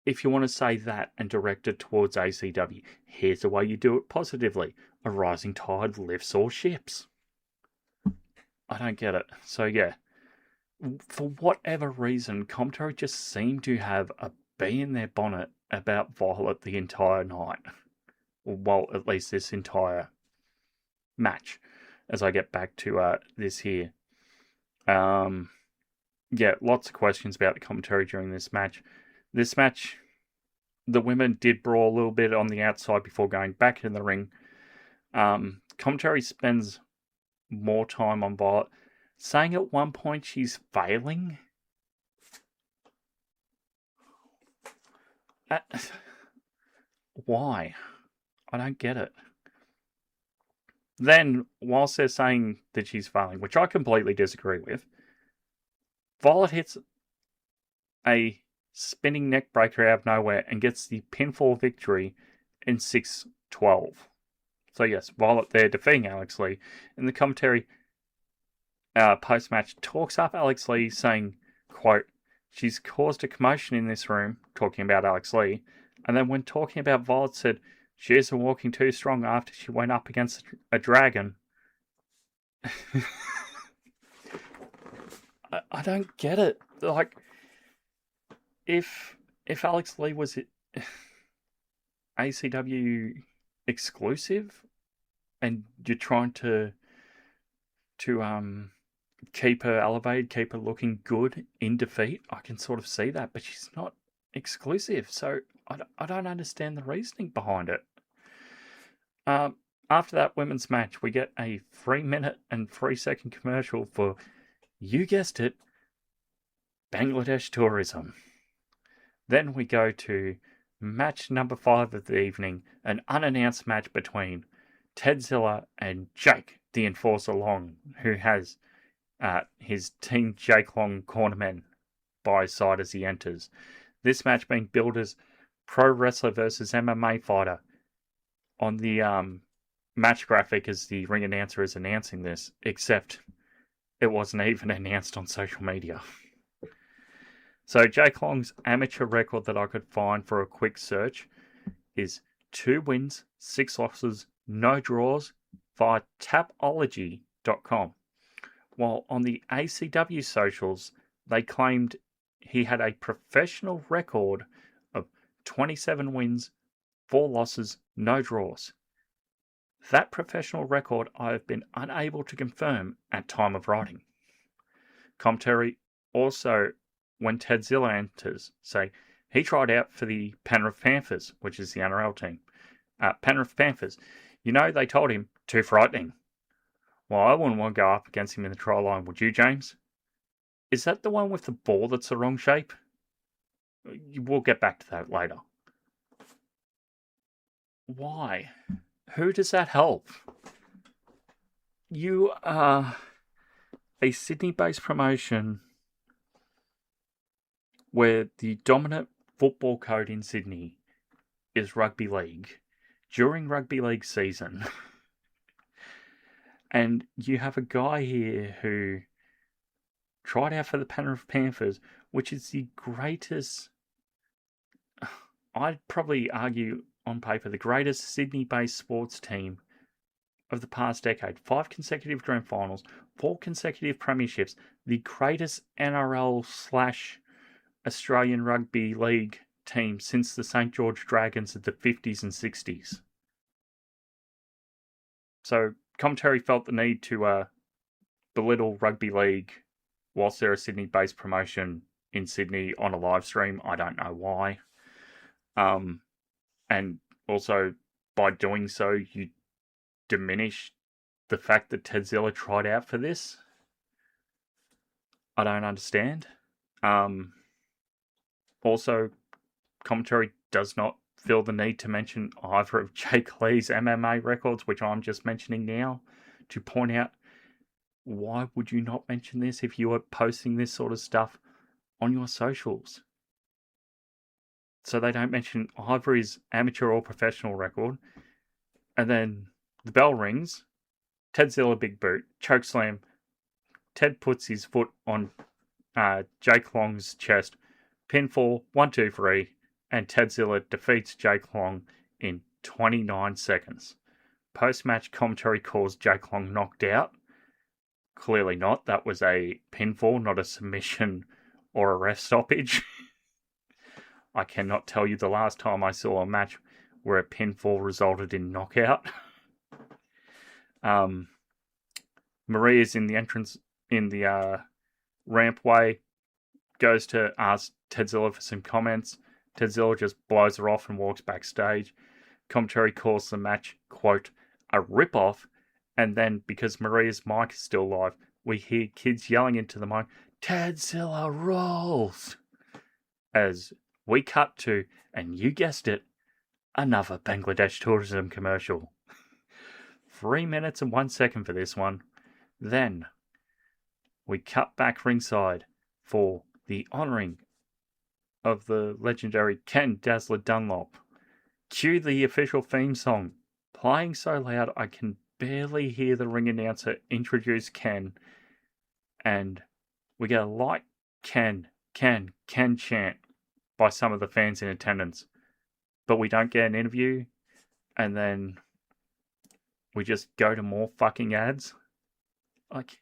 if you want to say that and direct it towards ACW, here's the way you do it positively. A rising tide lifts all ships. I don't get it. So yeah, for whatever reason, commentary just seemed to have a bee in their bonnet about Violet the entire night. Well, at least this entire match, as I get back to this here. Yeah, lots of questions about the commentary during this match. This match, the women did brawl a little bit on the outside before going back in the ring. Commentary spends more time on Violet, saying at one point she's failing. Why? I don't get it. Then, whilst they're saying that she's failing, which I completely disagree with, Violet hits a spinning neck breaker out of nowhere and gets the pinfall victory in 6-12. So yes, Violet there defeating Alex Lee. In the commentary post-match, talks up Alex Lee saying, quote, she's caused a commotion in this room, talking about Alex Lee, and then when talking about Violet said, she isn't walking too strong after she went up against a dragon. I don't get it. Like, if Alex Lee was ACW exclusive, and you're trying to keep her elevated, keep her looking good in defeat, I can sort of see that, but she's not exclusive, so I don't understand the reasoning behind it. After that women's match, we get a 3-minute and 3-second commercial for, you guessed it, Bangladesh tourism. Then we go to match number 5 of the evening, an unannounced match between Tedzilla and Jake, the Enforcer Long, who has his Team Jake Long cornermen by his side as he enters. This match being billed as pro wrestler versus MMA fighter. On the match graphic as the ring announcer is announcing this, except it wasn't even announced on social media. So Jake Long's amateur record that I could find for a quick search is 2 wins, 6 losses, no draws via Tapology.com. While on the ACW socials, they claimed he had a professional record of 27 wins, 4 losses, no draws. That professional record I have been unable to confirm at time of writing. Commentary also, when Tedzilla enters, say he tried out for the Penrith Panthers, which is the NRL team. Penrith Panthers. You know, they told him, too frightening. Well, I wouldn't want to go up against him in the try line, would you, James? Is that the one with the ball that's the wrong shape? We'll get back to that later. Why? Who does that help? You are a Sydney-based promotion where the dominant football code in Sydney is rugby league during rugby league season. And you have a guy here who tried out for the Penrith Panthers, which is the greatest, I'd probably argue on paper, the greatest Sydney-based sports team of the past decade. 5 consecutive grand finals, 4 consecutive premierships, the greatest NRL/Australian Rugby League team since the St. George Dragons of the 50s and 60s. So commentary felt the need to belittle rugby league whilst they're a Sydney-based promotion in Sydney on a live stream. I don't know why. And also, by doing so, you diminish the fact that Tedzilla tried out for this. I don't understand. Also, commentary does not feel the need to mention either of Jake Lee's MMA records, which I'm just mentioning now, to point out, why would you not mention this if you were posting this sort of stuff on your socials? So they don't mention either his amateur or professional record. And then the bell rings. Tedzilla big boot. Chokeslam. Ted puts his foot on Jake Long's chest. Pinfall. 1, 2, 3. And Tedzilla defeats Jake Long in 29 seconds. Post-match commentary calls Jake Long knocked out. Clearly not. That was a pinfall, not a submission or a ref stoppage. I cannot tell you the last time I saw a match where a pinfall resulted in knockout. Maria's in the entrance, in the rampway, goes to ask Tedzilla for some comments. Tedzilla just blows her off and walks backstage. Commentary calls the match, quote, a rip-off. And then, because Maria's mic is still live, we hear kids yelling into the mic, Tedzilla rolls! As we cut to, and you guessed it, another Bangladesh tourism commercial. 3 minutes and 1 second for this one. Then, we cut back ringside for the honouring of the legendary Ken Dazzler Dunlop. Cue the official theme song, playing so loud I can barely hear the ring announcer introduce Ken, and we get a light Ken chant by some of the fans in attendance, but we don't get an interview, and then we just go to more fucking ads. Like,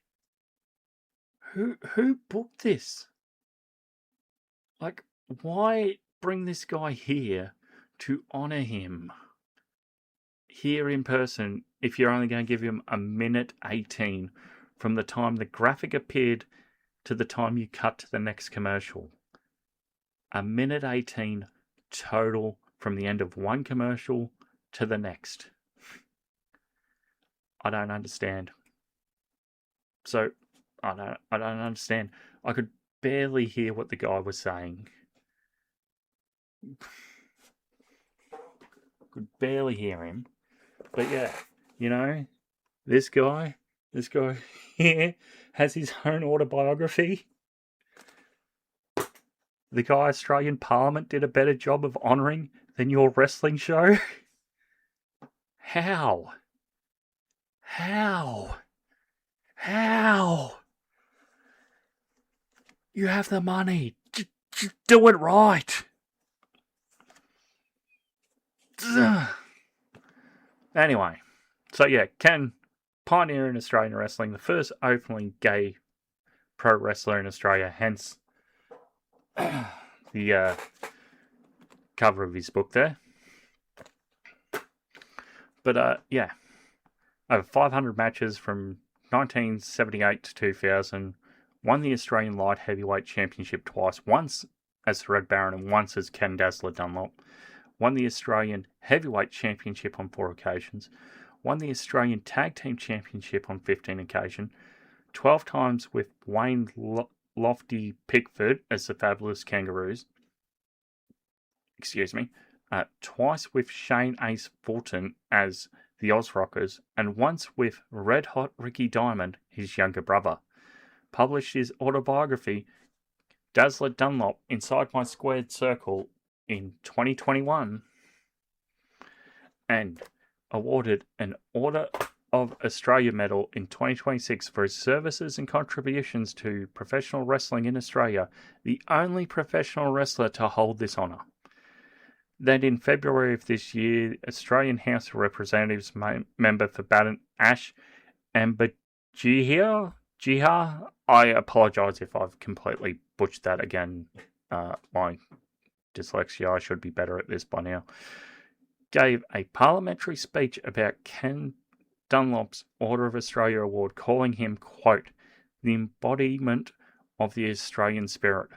who booked this? Like, why bring this guy here to honour him here in person if you're only going to give him a minute 18 from the time the graphic appeared to the time you cut to the next commercial? A minute 18 total from the end of one commercial to the next. I don't understand. So, I don't understand. I could barely hear what the guy was saying. Could barely hear him. But yeah, you know, this guy here has his own autobiography. the guy Australian Parliament did a better job of honouring than your wrestling show? How? You have the money. Just do it right. Anyway, so yeah, Ken, pioneer in Australian wrestling, the first openly gay pro wrestler in Australia, hence the cover of his book there. But yeah, over 500 matches from 1978 to 2000, won the Australian Light Heavyweight Championship twice, once as the Red Baron and once as Ken Dazzler Dunlop, won the Australian Heavyweight Championship on 4 occasions, won the Australian Tag Team Championship on 15 occasions, 12 times with Wayne Lofty Pickford as the Fabulous Kangaroos, twice with Shane Ace Fulton as the Oz Rockers, and once with Red Hot Ricky Diamond, his younger brother. Published his autobiography, Dazzler Dunlop, Inside My Squared Circle, in 2021, and awarded an Order of Australia Medal in 2026 for his services and contributions to professional wrestling in Australia, the only professional wrestler to hold this honour. Then in February of this year, Australian House of Representatives member for Baden Ash Ambajihia, I apologise if I've completely butchered that again. My dyslexia, I should be better at this by now, gave a parliamentary speech about Ken Dunlop's Order of Australia Award, calling him, quote, the embodiment of the Australian spirit.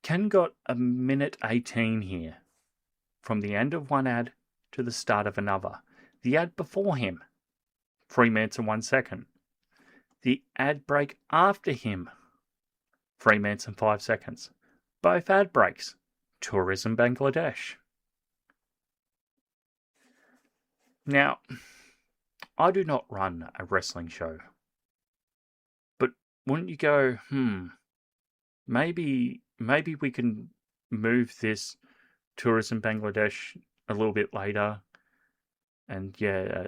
Ken got a minute 18 here, from the end of one ad to the start of another. The ad before him, 3 minutes and 1 second. The ad break after him, 3 minutes and 5 seconds. Both ad breaks. Tourism Bangladesh. Now, I do not run a wrestling show. But wouldn't you go, maybe we can move this Tourism Bangladesh a little bit later and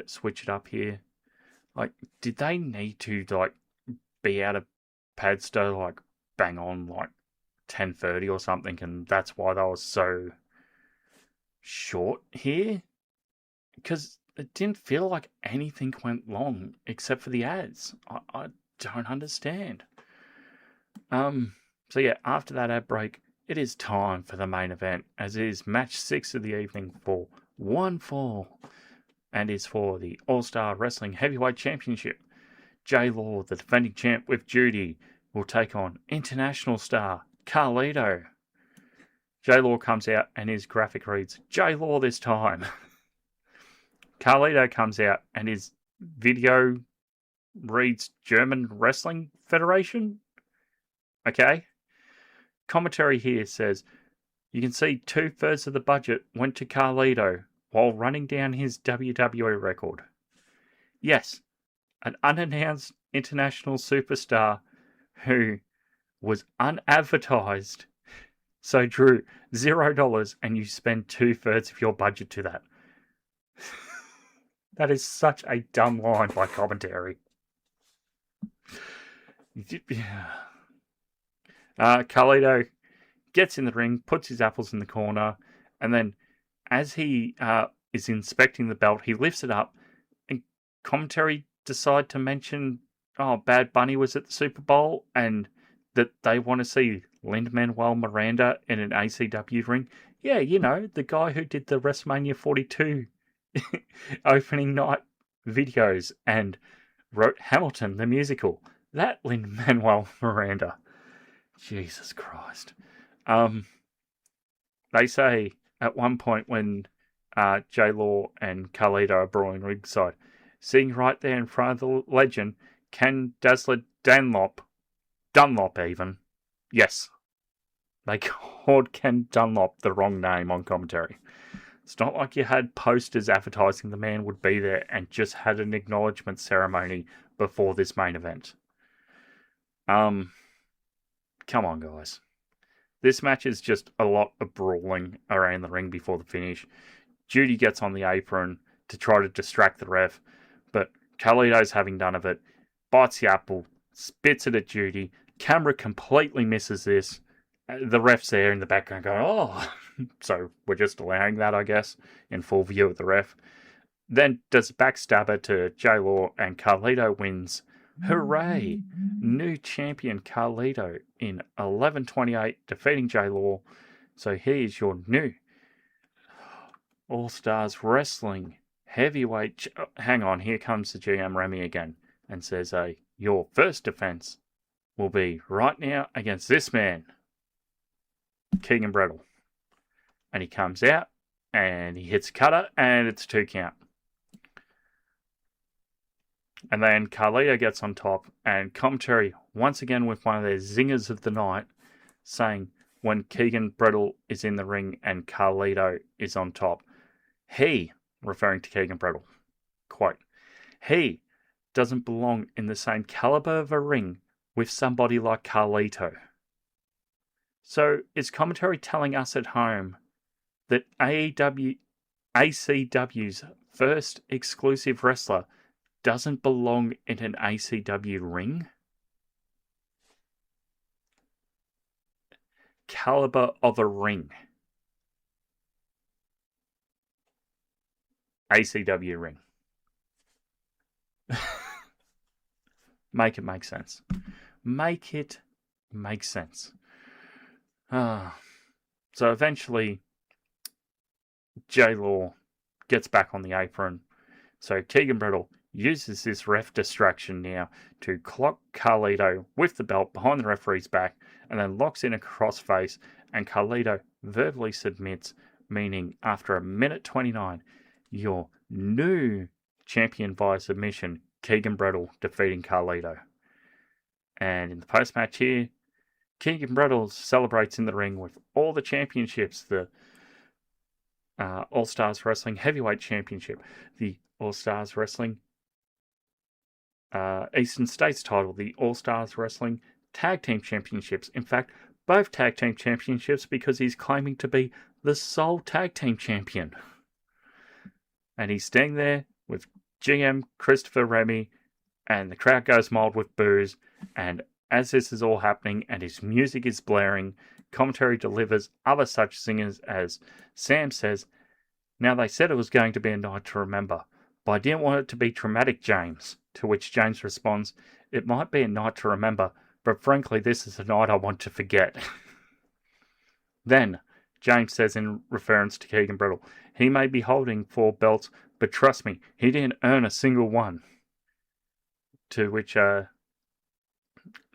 switch it up here. Like, did they need to be out of Padstow bang on 10:30 or something, and that's why they were so short here? Because it didn't feel like anything went long except for the ads. I don't understand. So yeah, after that ad break, it is time for the main event, as it is match 6 of the evening for one fall, and is for the All-Star Wrestling Heavyweight Championship. J Law, the defending champ with Judy, will take on international star Carlito. J Law comes out and his graphic reads, J Law this time. Carlito comes out and his video reads German Wrestling Federation. Okay. Commentary here says, you can see 2/3 of the budget went to Carlito while running down his WWE record. Yes, an unannounced international superstar who was unadvertised, so drew $0 and you spend 2/3 of your budget to that. That is such a dumb line by commentary. Carlito gets in the ring, puts his apples in the corner, and then as he is inspecting the belt, he lifts it up, and commentary decide to mention, Bad Bunny was at the Super Bowl, and that they want to see Lin-Manuel Miranda in an ACW ring. Yeah, the guy who did the WrestleMania 42 opening night videos and wrote Hamilton, the musical. That Lin-Manuel Miranda. Jesus Christ. They say at one point when J-Law and Carlito are brawling ringside, sitting right there in front of the legend, Ken Dazzler Dunlop even. Yes. They called Ken Dunlop the wrong name on commentary. It's not like you had posters advertising the man would be there and just had an acknowledgement ceremony before this main event. come on, guys. This match is just a lot of brawling around the ring before the finish. Judy gets on the apron to try to distract the ref, but Carlito's having none of it, bites the apple, spits it at Judy. Camera completely misses this. The ref's there in the background going, oh. So we're just allowing that, I guess, in full view of the ref. Then does a backstabber to J-Law, and Carlito wins. Hooray! New champion Carlito in 11:28, defeating J-Law. So he is your new All Stars Wrestling heavyweight. Hang on, here comes the GM Remy again and says, your first defense will be right now against this man, Keegan Brettle. And he comes out and he hits cutter and it's a 2 count. And then Carlito gets on top, and commentary once again with one of their zingers of the night, saying when Keegan Brettle is in the ring and Carlito is on top, he, referring to Keegan Brettle, quote, he doesn't belong in the same caliber of a ring with somebody like Carlito. So is commentary telling us at home that ACW's first exclusive wrestler doesn't belong in an ACW ring? Caliber of a ring. ACW ring. Make it make sense. Make it make sense. So eventually, J-Law gets back on the apron. So Keegan Brettle uses this ref distraction now to clock Carlito with the belt behind the referee's back, and then locks in a crossface, and Carlito verbally submits, meaning after 1:29, your new champion via submission, Keegan Brettle, defeating Carlito. And in the post-match here, Keegan Brettle celebrates in the ring with all the championships, the All Stars Wrestling Heavyweight Championship, the All Stars Wrestling Eastern States title, the All Stars Wrestling Tag Team Championships. In fact, both Tag Team Championships, because he's claiming to be the sole Tag Team Champion. And he's standing there with GM Christopher Remy, and the crowd goes mild with boos. And as this is all happening and his music is blaring, commentary delivers other such singers as Sam says, now they said it was going to be a night to remember, but I didn't want it to be traumatic, James. To which James responds, it might be a night to remember, but frankly this is a night I want to forget. Then, James says in reference to Keegan Brettle, he may be holding 4 belts, but trust me, he didn't earn a single one. To which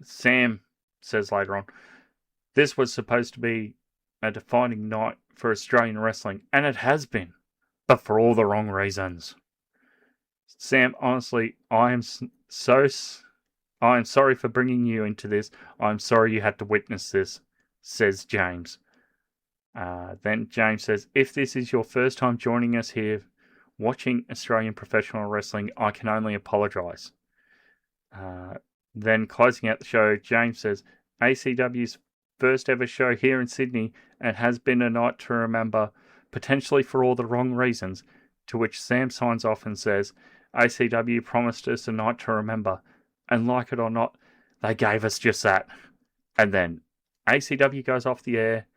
Sam says later on, this was supposed to be a defining night for Australian wrestling, and it has been, but for all the wrong reasons. Sam, honestly, I am sorry for bringing you into this. I'm sorry you had to witness this, says James. Then James says, if this is your first time joining us here, watching Australian professional wrestling, I can only apologise. Then closing out the show, James says, ACW's first ever show here in Sydney, and has been a night to remember, potentially for all the wrong reasons, to which Sam signs off and says, ACW promised us a night to remember, and like it or not, they gave us just that. And then ACW goes off the air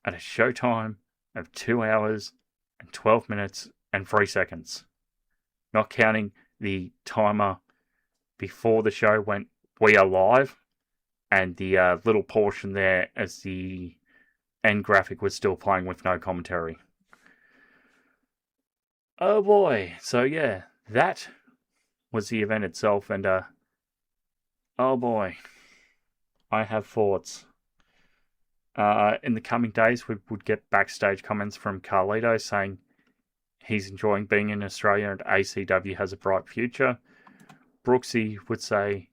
at a showtime of 2 hours and 12 minutes and 3 seconds. Not counting the timer before the show went, we are live, and the little portion there as the end graphic was still playing with no commentary. Oh boy, so yeah, that was the event itself, and oh boy, I have thoughts. In the coming days, we would get backstage comments from Carlito saying he's enjoying being in Australia and ACW has a bright future. Brooksy would say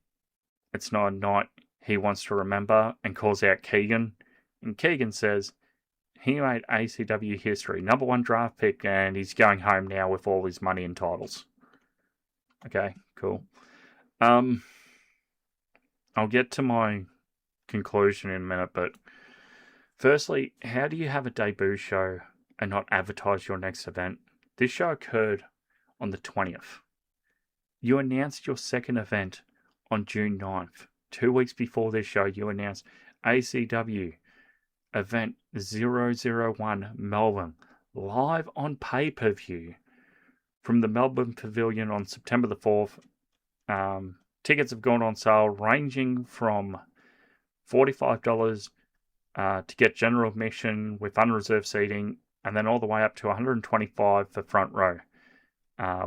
it's not a night he wants to remember and calls out Keegan. And Keegan says he made ACW history, #1 draft pick, and he's going home now with all his money and titles. Okay, cool. I'll get to my conclusion in a minute, but firstly, how do you have a debut show and not advertise your next event? This show occurred on the 20th. You announced your second event on June 9th. 2 weeks before this show, you announced ACW Event 001 Melbourne, live on pay-per-view from the Melbourne Pavilion on September the 4th. Tickets have gone on sale ranging from $45 to get general admission with unreserved seating, and then all the way up to $125 for front row,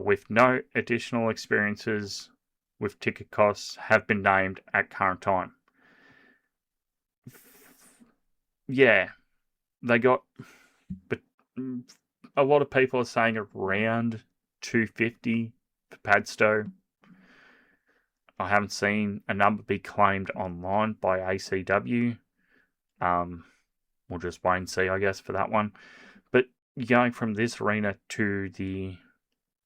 with no additional experiences with ticket costs have been named at current time. Yeah, they got, but a lot of people are saying around $250 for Padstow. I haven't seen a number be claimed online by ACW. We'll just wait and see, I guess, for that one. But going from this arena to the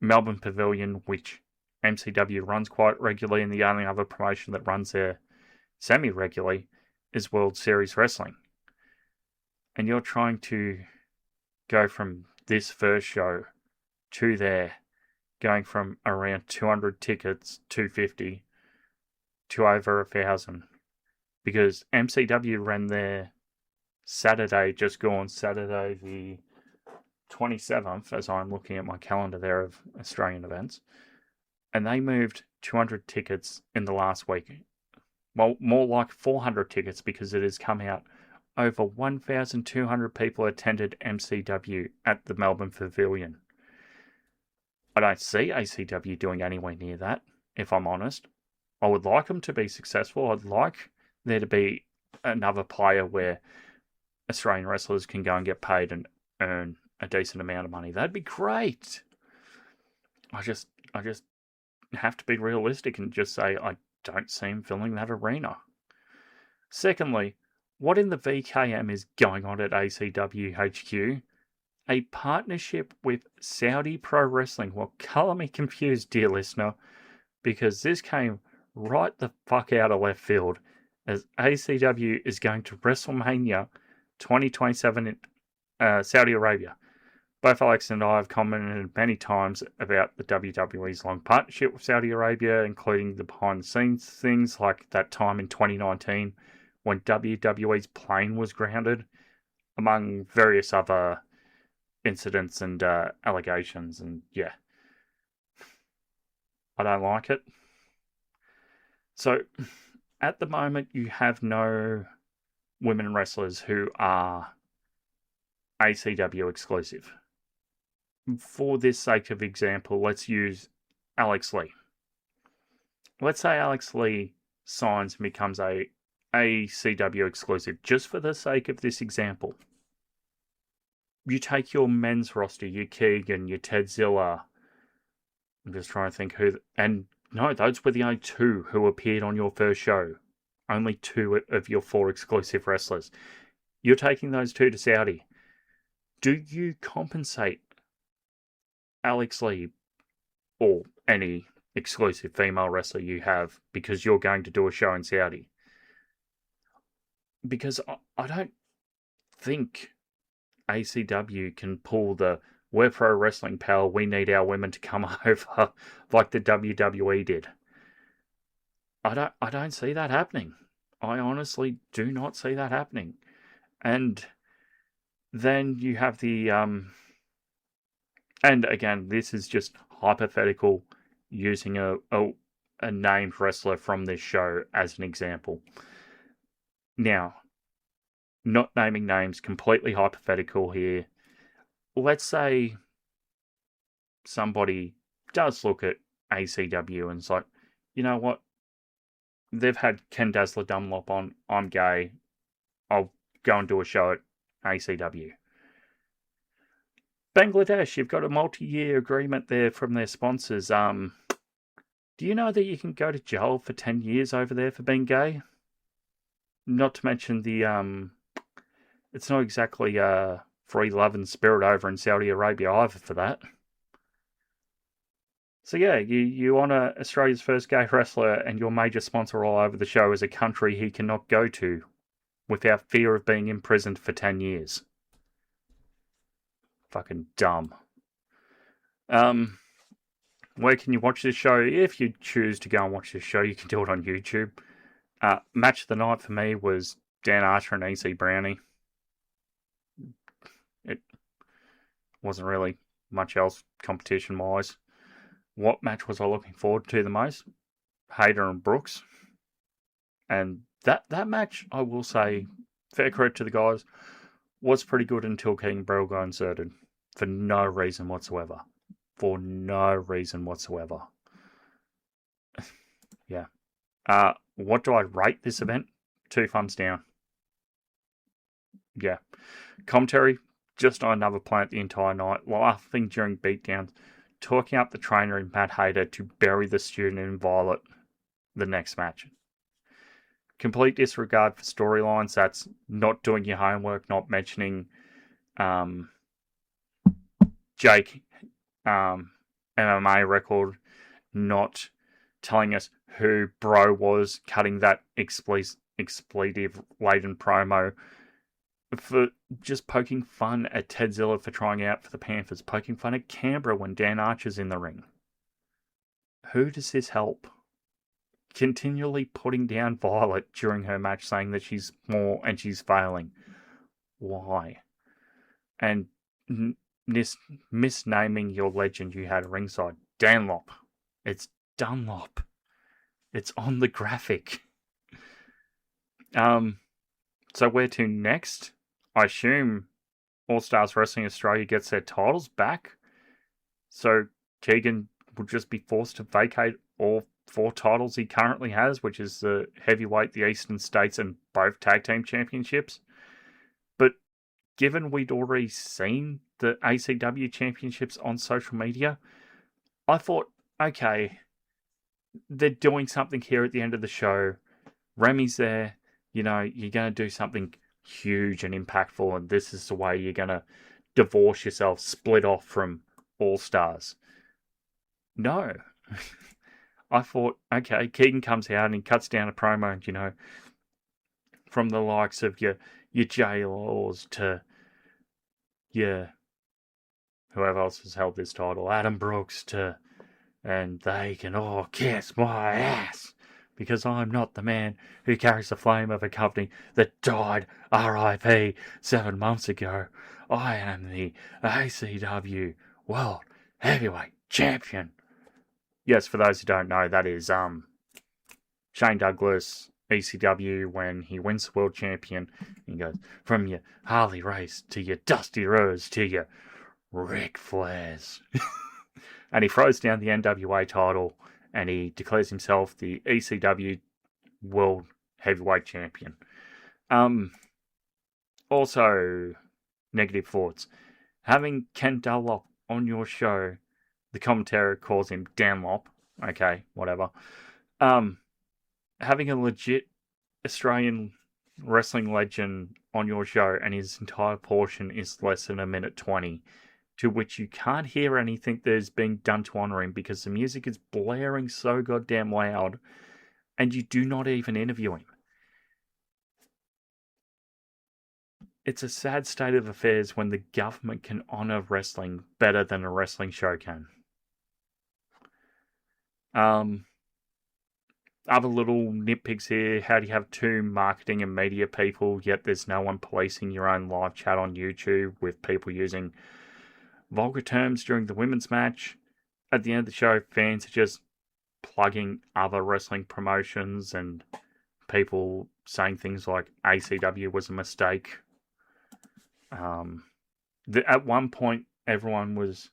Melbourne Pavilion, which MCW runs quite regularly, and the only other promotion that runs there semi-regularly is World Series Wrestling. And you're trying to go from this first show to there, going from around 200 tickets, 250, to over 1,000. Because MCW ran their Saturday, just gone Saturday the 27th, as I'm looking at my calendar there of Australian events, and they moved 200 tickets in the last week. Well, more like 400 tickets, because it has come out over 1,200 people attended MCW at the Melbourne Pavilion. I don't see ACW doing anywhere near that, if I'm honest. I would like them to be successful. I'd like there to be another player where Australian wrestlers can go and get paid and earn a decent amount of money. That'd be great. I just have to be realistic and just say I don't see him filling that arena. Secondly, what in the VKM is going on at ACW HQ? A partnership with Saudi Pro Wrestling. Well, colour me confused, dear listener, because this came right the fuck out of left field, as ACW is going to WrestleMania 2027 in Saudi Arabia. Both Alex and I have commented many times about the WWE's long partnership with Saudi Arabia, including the behind-the-scenes things like that time in 2019 when WWE's plane was grounded, among various other incidents and allegations. And yeah, I don't like it. So at the moment, you have no women wrestlers who are ACW exclusive. For this sake of example, let's use Alex Lee. Let's say Alex Lee signs and becomes a ACW exclusive, just for the sake of this example. You take your men's roster, your Keegan, your Tedzilla. I'm just trying to think who, and no, those were the only two who appeared on your first show. Only 2 of your 4 exclusive wrestlers. You're taking those 2 to Saudi. Do you compensate Alex Lee or any exclusive female wrestler you have because you're going to do a show in Saudi? Because I don't think ACW can pull the "we're pro wrestling pal, we need our women to come over" like the WWE did. I don't see that happening. I honestly do not see that happening. And then you have the and again, this is just hypothetical, using a named wrestler from this show as an example. Now, not naming names, completely hypothetical here. Let's say somebody does look at ACW and it's like, you know what? They've had Ken Dazzler Dunlop on. I'm gay. I'll go and do a show at ACW. Bangladesh, you've got a multi-year agreement there from their sponsors. Do you know that you can go to jail for 10 years over there for being gay? Not to mention the it's not exactly free love and spirit over in Saudi Arabia either for that. So yeah, you honour Australia's first gay wrestler, and your major sponsor all over the show is a country he cannot go to without fear of being imprisoned for 10 years. Fucking dumb. Where can you watch this show? If you choose to go and watch this show, you can do it on YouTube. Match of the night for me was Dan Archer and EC Brownie. It wasn't really much else competition-wise. What match was I looking forward to the most? Hayter and Brooks. And that match, I will say, fair credit to the guys, was pretty good until Keegan Brettle got inserted. For no reason whatsoever. For no reason whatsoever. Yeah. What do I rate this event? 2 thumbs down. Yeah. Commentary, just on another planet the entire night, laughing during beatdowns, talking up the trainer in Matt Hayter to bury the student in Violet the next match. Complete disregard for storylines. That's not doing your homework, not mentioning Jake MMA record, not telling us who Bro was, cutting that expletive-laden promo, for just poking fun at Tedzilla for trying out for the Panthers, poking fun at Canberra when Dan Archer's in the ring. Who does this help? Continually putting down Violet during her match, saying that she's small and she's failing. Why? And misnaming your legend you had ringside. Dunlop. It's Dunlop. It's on the graphic. So where to next? I assume All Stars Wrestling Australia gets their titles back. So Keegan will just be forced to vacate all 4 titles he currently has, which is the heavyweight, the Eastern States, and both tag team championships. But given we'd already seen the ACW championships on social media, I thought, okay, they're doing something here at the end of the show. Remy's there. You know, you're going to do something huge and impactful, and this is the way you're going to divorce yourself, split off from All Stars. No. I thought, okay, Keegan comes out and he cuts down a promo, and, you know, from the likes of your J-Laws to your whoever else has held this title, Adam Brooks to, and they can all kiss my ass, because I'm not the man who carries the flame of a company that died RIP 7 months ago. I am the ACW World Heavyweight Champion. Yes, for those who don't know, that is Shane Douglas, ECW, when he wins the World Champion. He goes from your Harley Race to your Dusty Rose to your Ric Flairs. And he throws down the NWA title and he declares himself the ECW World Heavyweight Champion. Also, negative thoughts. Having Ken Dunlop on your show, the commentator calls him Dunlop. Okay, whatever. Having a legit Australian wrestling legend on your show and his entire portion is less than 1:20, to which you can't hear anything that is being done to honour him because the music is blaring so goddamn loud and you do not even interview him. It's a sad state of affairs when the government can honour wrestling better than a wrestling show can. Other little nitpicks here. How do you have 2 marketing and media people, yet there's no one policing your own live chat on YouTube with people using vulgar terms during the women's match? At the end of the show, fans are just plugging other wrestling promotions and people saying things like ACW was a mistake. At one point, everyone was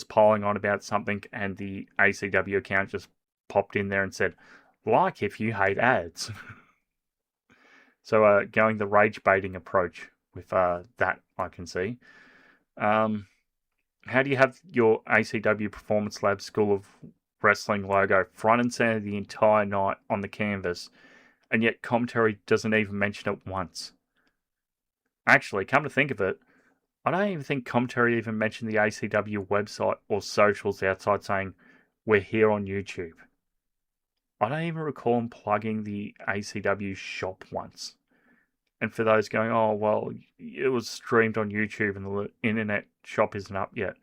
piling on about something, and the ACW account just popped in there and said, like if you hate ads. So going the rage baiting approach with that, I can see. How do you have your ACW Performance Lab School of Wrestling logo front and center the entire night on the canvas, and yet commentary doesn't even mention it once? Actually, come to think of it, I don't even think commentary even mentioned the ACW website or socials outside saying, we're here on YouTube. I don't even recall them plugging the ACW shop once. And for those going, oh, well, it was streamed on YouTube and the internet shop isn't up yet.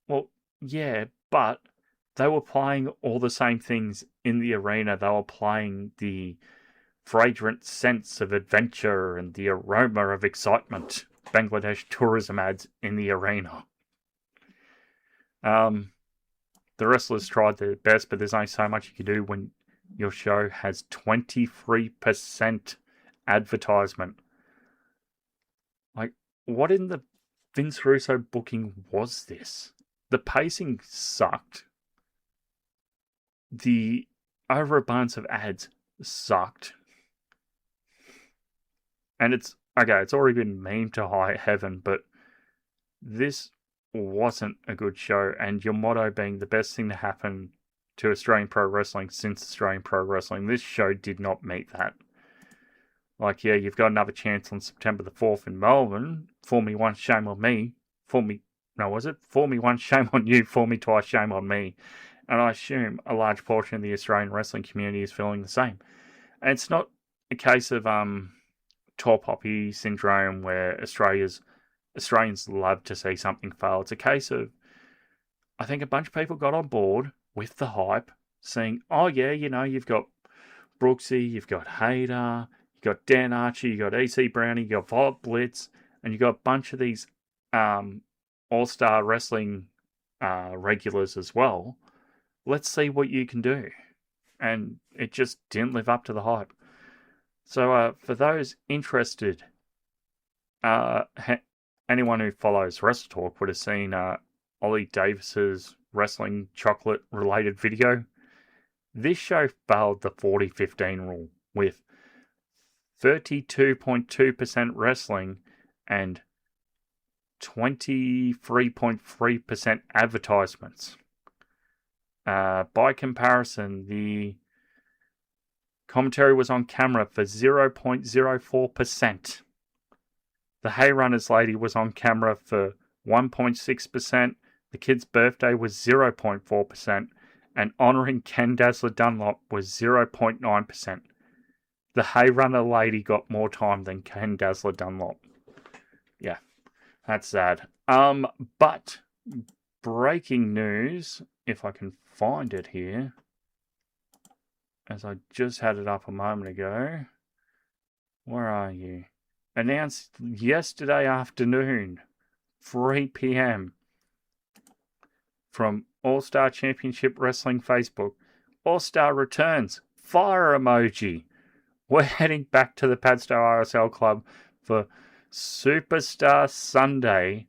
Well, yeah, but they were playing all the same things in the arena. They were playing the fragrant sense of adventure and the aroma of excitement Bangladesh tourism ads in the arena. The wrestlers tried their best, but there's only so much you can do when your show has 23% advertisement. Like, what in the Vince Russo booking was this? The pacing sucked. The overabundance of ads sucked. And it's already been memed to high heaven, but this wasn't a good show. And your motto being the best thing to happen to Australian Pro Wrestling since Australian Pro Wrestling, this show did not meet that. Like, yeah, you've got another chance on September the 4th in Melbourne. Fool me once, shame on me. Fool me once, shame on you. Fool me twice, shame on me. And I assume a large portion of the Australian wrestling community is feeling the same. And it's not a case of tall poppy syndrome where Australians love to see something fail. It's a case of, I think a bunch of people got on board with the hype, saying, oh yeah, you've got Brooksy, you've got Hayter, you've got Dan Archie, you've got EC Brownie, you've got Blitz, and you've got a bunch of these all-star wrestling regulars as well. Let's see what you can do. And it just didn't live up to the hype. So for those interested, anyone who follows Wrestle Talk would have seen Ollie Davis's wrestling chocolate related video. This show failed the 40-15 rule with 32.2% wrestling and 23.3% advertisements. By comparison, the commentary was on camera for 0.04%. The Hay Runners lady was on camera for 1.6%. The kid's birthday was 0.4%. And honouring Ken Dazzler Dunlop was 0.9%. The Hay Runner lady got more time than Ken Dazzler Dunlop. Yeah, that's sad. But breaking news, if I can find it here, as I just had it up a moment ago. Where are you? Announced yesterday afternoon, 3 p.m. from All-Star Championship Wrestling Facebook. All-Star returns. Fire emoji. We're heading back to the Padstow RSL Club for Superstar Sunday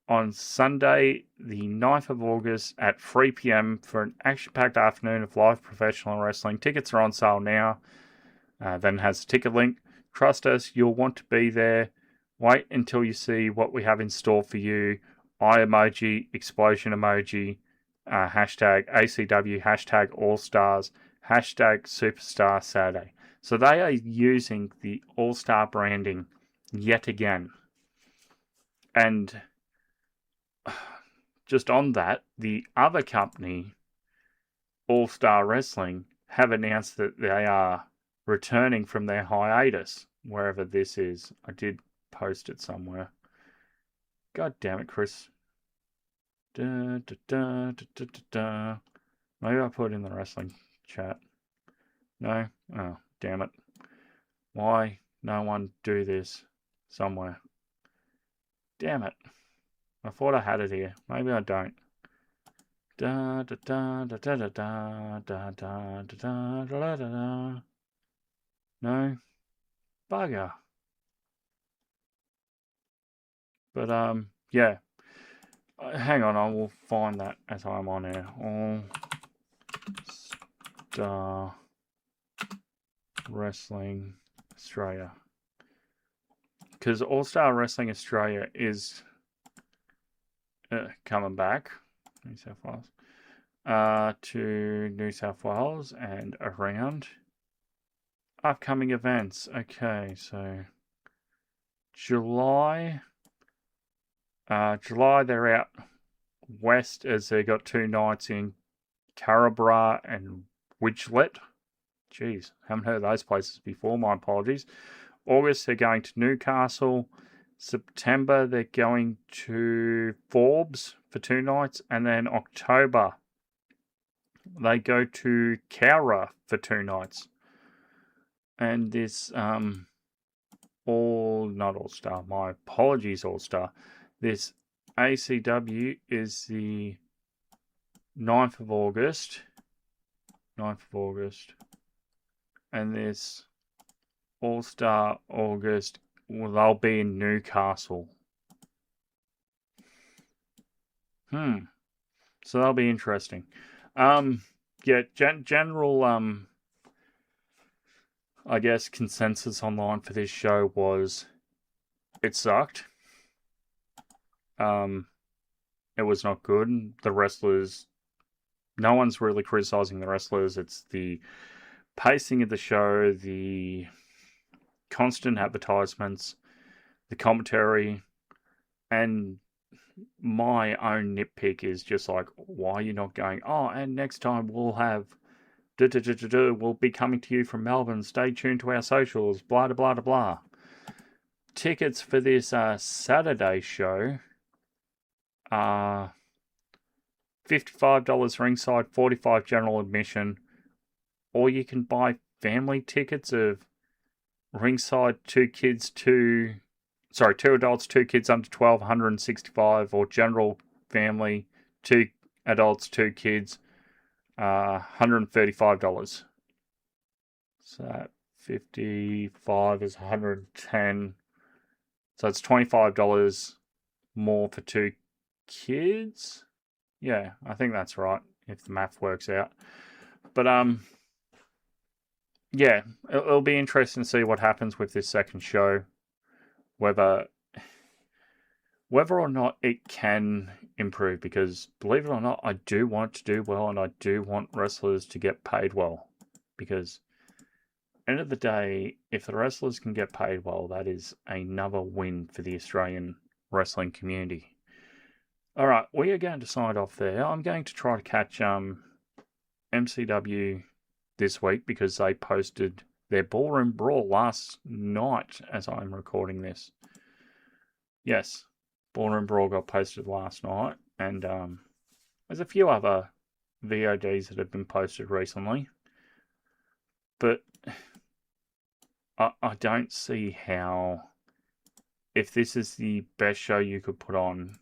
on Sunday, the 9th of August at 3 p.m. for an action-packed afternoon of live professional wrestling. Tickets are on sale now. Then has a ticket link. Trust us, you'll want to be there. Wait until you see what we have in store for you. Eye emoji, explosion emoji, hashtag ACW, hashtag All Stars, hashtag Superstar Saturday. So they are using the All-Star branding yet again. And just on that, the other company, All Star Wrestling, have announced that they are returning from their hiatus, wherever this is. I did post it somewhere. God damn it, Chris. Maybe I'll put it in the wrestling chat. No? Oh, damn it. Why no one do this somewhere? Damn it. I thought I had it here. Maybe I don't. Da da da da da da da da da da da da. No? Bugger. But yeah. Hang on, I will find that as I'm on air. All Star Wrestling Australia. Because All Star Wrestling Australia is coming back. New South Wales. To New South Wales and around. Upcoming events. Okay, so July July, they're out west as they got 2 nights in Carrabra and Widgelet. Jeez, haven't heard of those places before. My apologies. August, they're going to Newcastle. September, they're going to Forbes for 2 nights. And then October, they go to Cowra for 2 nights. And this, not All-Star, my apologies, All-Star. This ACW is the 9th of August. 9th of August. And this All-Star August, well, they'll be in Newcastle. So that'll be interesting. General, I guess, consensus online for this show was it sucked. It was not good. The wrestlers, no one's really criticizing the wrestlers. It's the pacing of the show, the constant advertisements, the commentary, and my own nitpick is just like, why are you not going, and next time we'll have we'll be coming to you from Melbourne, stay tuned to our socials, blah blah blah blah. Tickets for this Saturday show are $55 ringside, $45 general admission, or you can buy family tickets of ringside 2 adults, 2 kids under 12, $165, or general family 2 adults, 2 kids, $135. So that 55 is $110. So it's $25 more for 2 kids. Yeah, I think that's right, if the math works out. But yeah, it'll be interesting to see what happens with this second show. Whether or not it can improve, because believe it or not, I do want it to do well, and I do want wrestlers to get paid well, because end of the day, if the wrestlers can get paid well, that is another win for the Australian wrestling community. Alright, we are going to sign off there. I'm going to try to catch MCW this week, because they posted their Ballroom Brawl last night as I'm recording this. Yes, Ballroom Brawl got posted last night, and there's a few other VODs that have been posted recently. But I don't see how, if this is the best show you could put on,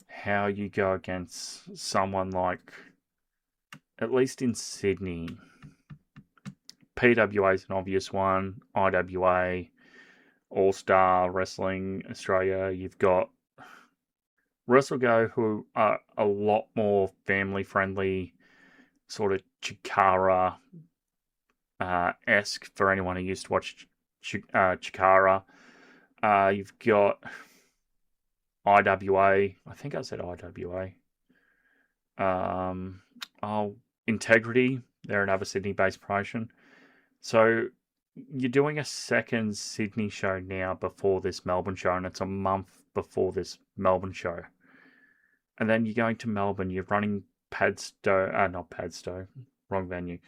how you go against someone like, at least in Sydney, PWA is an obvious one, IWA, All Star Wrestling Australia, you've got WrestleGo, who are a lot more family friendly, sort of Chikara esque for anyone who used to watch Chikara. You've got IWA, I think I said IWA. Integrity, they're another Sydney-based promotion. So you're doing a second Sydney show now before this Melbourne show, and it's a month before this Melbourne show. And then you're going to Melbourne, you're running not Padstow, wrong venue,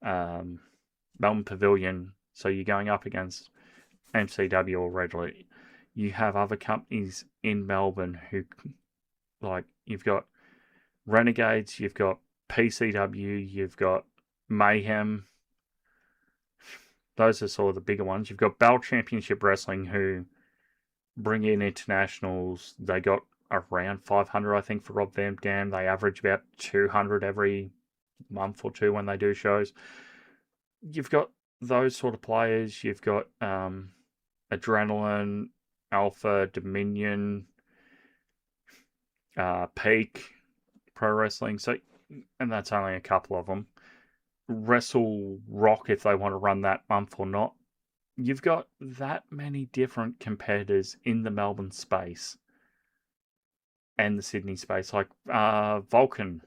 Melbourne Pavilion, so you're going up against MCW already. You have other companies in Melbourne who, like, you've got Renegades, you've got PCW, you've got Mayhem. Those are sort of the bigger ones. You've got Bell Championship Wrestling, who bring in internationals. They got around 500, I think, for Rob Van Dam. They average about 200 every month or two when they do shows. You've got those sort of players. You've got Adrenaline, Alpha, Dominion, Peak, Pro Wrestling. So, and that's only a couple of them. Wrestle Rock, if they want to run that month or not. You've got that many different competitors in the Melbourne space and the Sydney space. Like Vulcan,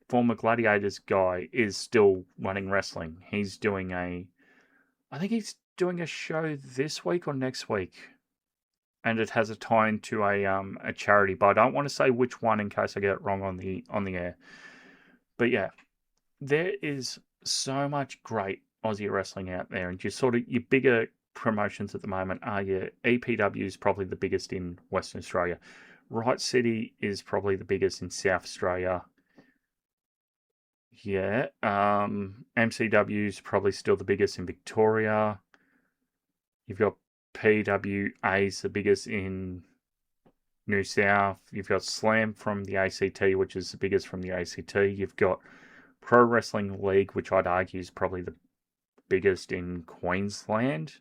former Gladiators guy, is still running wrestling. He's doing I think he's doing a show this week or next week. and it has a tie into a charity, but I don't want to say which one in case I get it wrong on the air. But yeah, there is so much great Aussie wrestling out there, and your bigger promotions at the moment are your EPW is probably the biggest in Western Australia. Right City is probably the biggest in South Australia. Yeah, MCW is probably still the biggest in Victoria. You've got PWA's the biggest in New South. You've got Slam from the ACT, which is the biggest from the ACT. You've got Pro Wrestling League, which I'd argue is probably the biggest in Queensland.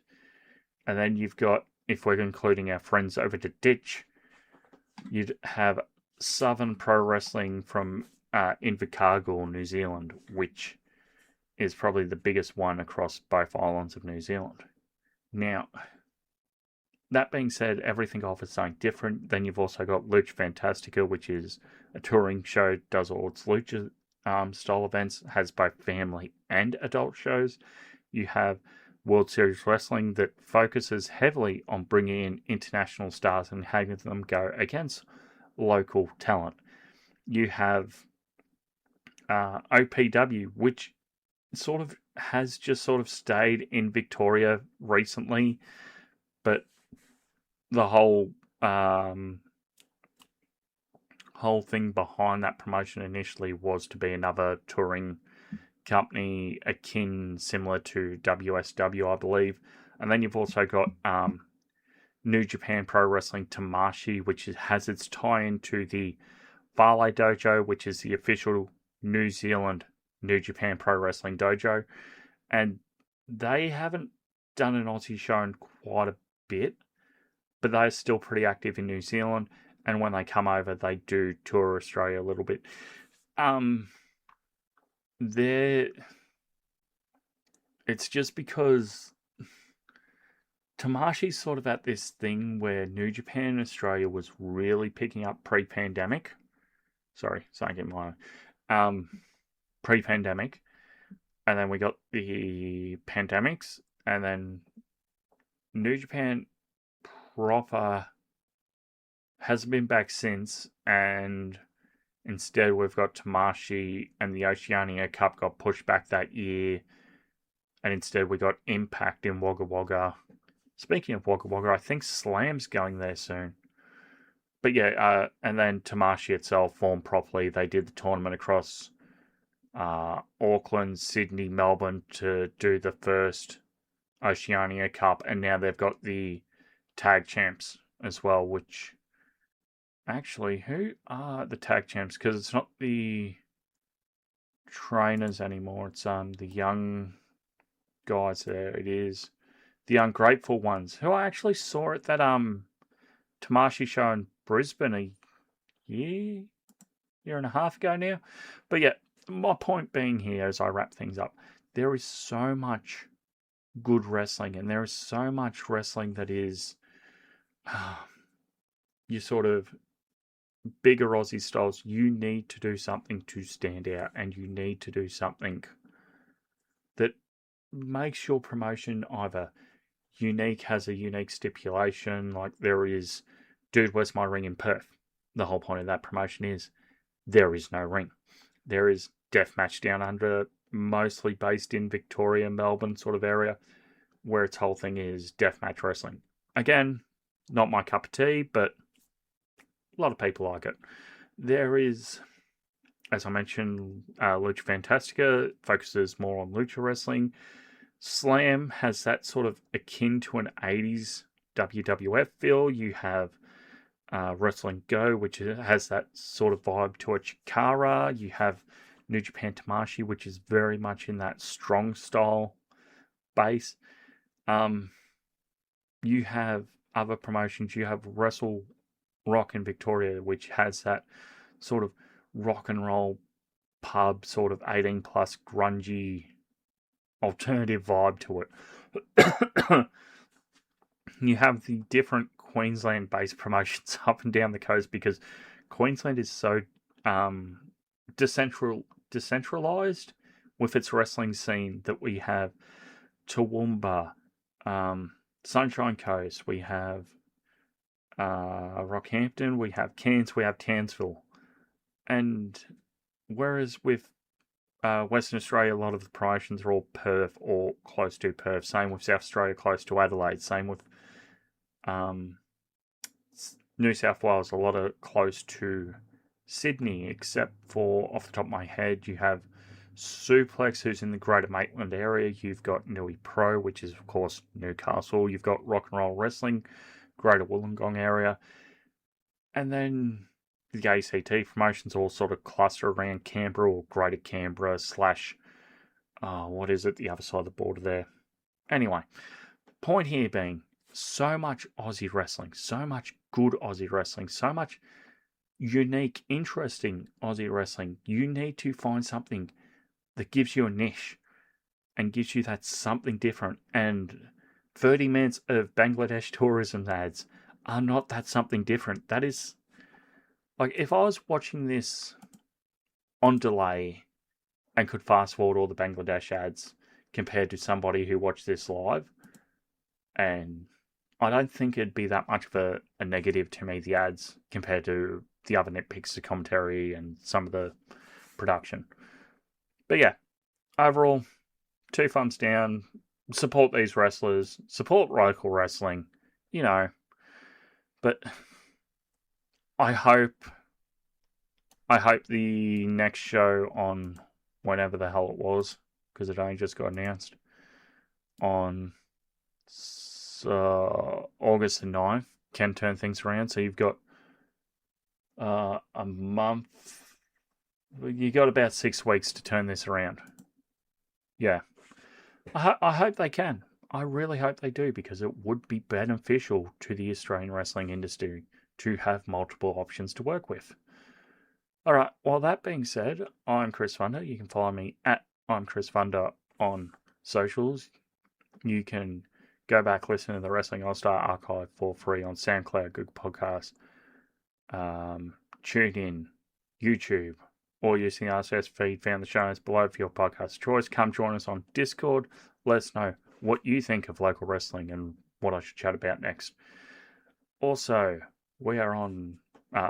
And then you've got, if we're including our friends over to Ditch, you'd have Southern Pro Wrestling from Invercargill, New Zealand, which is probably the biggest one across both islands of New Zealand. Now, that being said, everything offers something different. Then you've also got Lucha Fantastica, which is a touring show, does all its lucha style events, has both family and adult shows. You have World Series Wrestling that focuses heavily on bringing in international stars and having them go against local talent. You have OPW, which has just stayed in Victoria recently, but the whole thing behind that promotion initially was to be another touring company similar to WSW, I believe. And then you've also got New Japan Pro Wrestling Tamashii, which has its tie into the Farley Dojo, which is the official New Zealand New Japan Pro Wrestling Dojo. And they haven't done an Aussie show in quite a bit, but they're still pretty active in New Zealand. And when they come over, they do tour Australia a little bit. It's just because Tamashi's sort of at this thing where New Japan in Australia was really picking up pre-pandemic. Sorry, get my pre-pandemic, and then we got the pandemics, and then New Japan proper hasn't been back since, and instead we've got Tamashii, and the Oceania Cup got pushed back that year, and instead we got Impact in Wagga Wagga. Speaking of Wagga Wagga, I think Slam's going there soon. But yeah, and then Tamashii itself formed properly. They did the tournament across Auckland, Sydney, Melbourne to do the first Oceania Cup, and now they've got the tag champs as well, which actually, who are the tag champs? Because it's not the trainers anymore. It's the young guys there. It is the Ungrateful Ones, who I actually saw at that Tamashii show in Brisbane a year and a half ago now. But yeah, my point being here as I wrap things up, there is so much good wrestling, and there is so much wrestling that is you sort of bigger Aussie styles. You need to do something to stand out, and you need to do something that makes your promotion either unique, has a unique stipulation, like there is, dude, where's my ring in Perth? The whole point of that promotion is there is no ring. There is deathmatch down under, mostly based in Victoria, Melbourne sort of area, where its whole thing is deathmatch wrestling. Again, not my cup of tea, but a lot of people like it. There is, as I mentioned, Lucha Fantastica focuses more on lucha wrestling. Slam has that sort of akin to an 80s WWF feel. You have Wrestling Go, which has that sort of vibe to a Chikara. You have New Japan Tamashii, which is very much in that strong style base. You have other promotions. You have Wrestle Rock in Victoria, which has that sort of rock and roll pub, sort of 18 plus grungy alternative vibe to it. You have the different Queensland based promotions up and down the coast, because Queensland is so decentralized with its wrestling scene, that we have Toowoomba, Sunshine Coast, we have Rockhampton, we have Cairns, we have Townsville. And whereas with Western Australia, a lot of the promotions are all Perth or close to Perth. Same with South Australia, close to Adelaide. Same with New South Wales, a lot of close to Sydney, except for, off the top of my head, you have Suplex, who's in the Greater Maitland area. You've got Nui Pro, which is, of course, Newcastle. You've got Rock and Roll Wrestling, Greater Wollongong area. And then the ACT promotions all sort of cluster around Canberra or Greater Canberra / what is it, the other side of the border there. Anyway, point here being, so much Aussie wrestling, so much good Aussie wrestling, so much unique, interesting Aussie wrestling. You need to find something that gives you a niche and gives you that something different. And 30 minutes of Bangladesh tourism ads are not that something different. That is, like, if I was watching this on delay and could fast forward all the Bangladesh ads compared to somebody who watched this live, and I don't think it'd be that much of a negative to me, the ads, compared to the other nitpicks, the commentary, and some of the production. But yeah, overall, 2 thumbs down. Support these wrestlers. Support local wrestling. You know. But I hope the next show on whenever the hell it was, because it only just got announced, on August the 9th, can turn things around. So you've got a month. You got about 6 weeks to turn this around. Yeah. I hope they can. I really hope they do, because it would be beneficial to the Australian wrestling industry to have multiple options to work with. Alright, well, that being said, I'm Chris Funder. You can follow me at I'm Chris Funder on socials. You can go back, listen to the Wrestling All-Star archive for free on SoundCloud, Google Podcasts, TuneIn, YouTube, or using the RSS feed found the show notes below for your podcast choice. Come join us on Discord. Let us know what you think of local wrestling and what I should chat about next. Also, we are on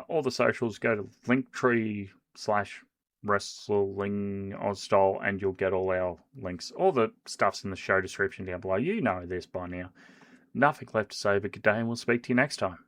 all the socials. Go to Linktree /Wrestling Ozstyle and you'll get all our links. All the stuff's in the show description down below. You know this by now. Nothing left to say but good day, and we'll speak to you next time.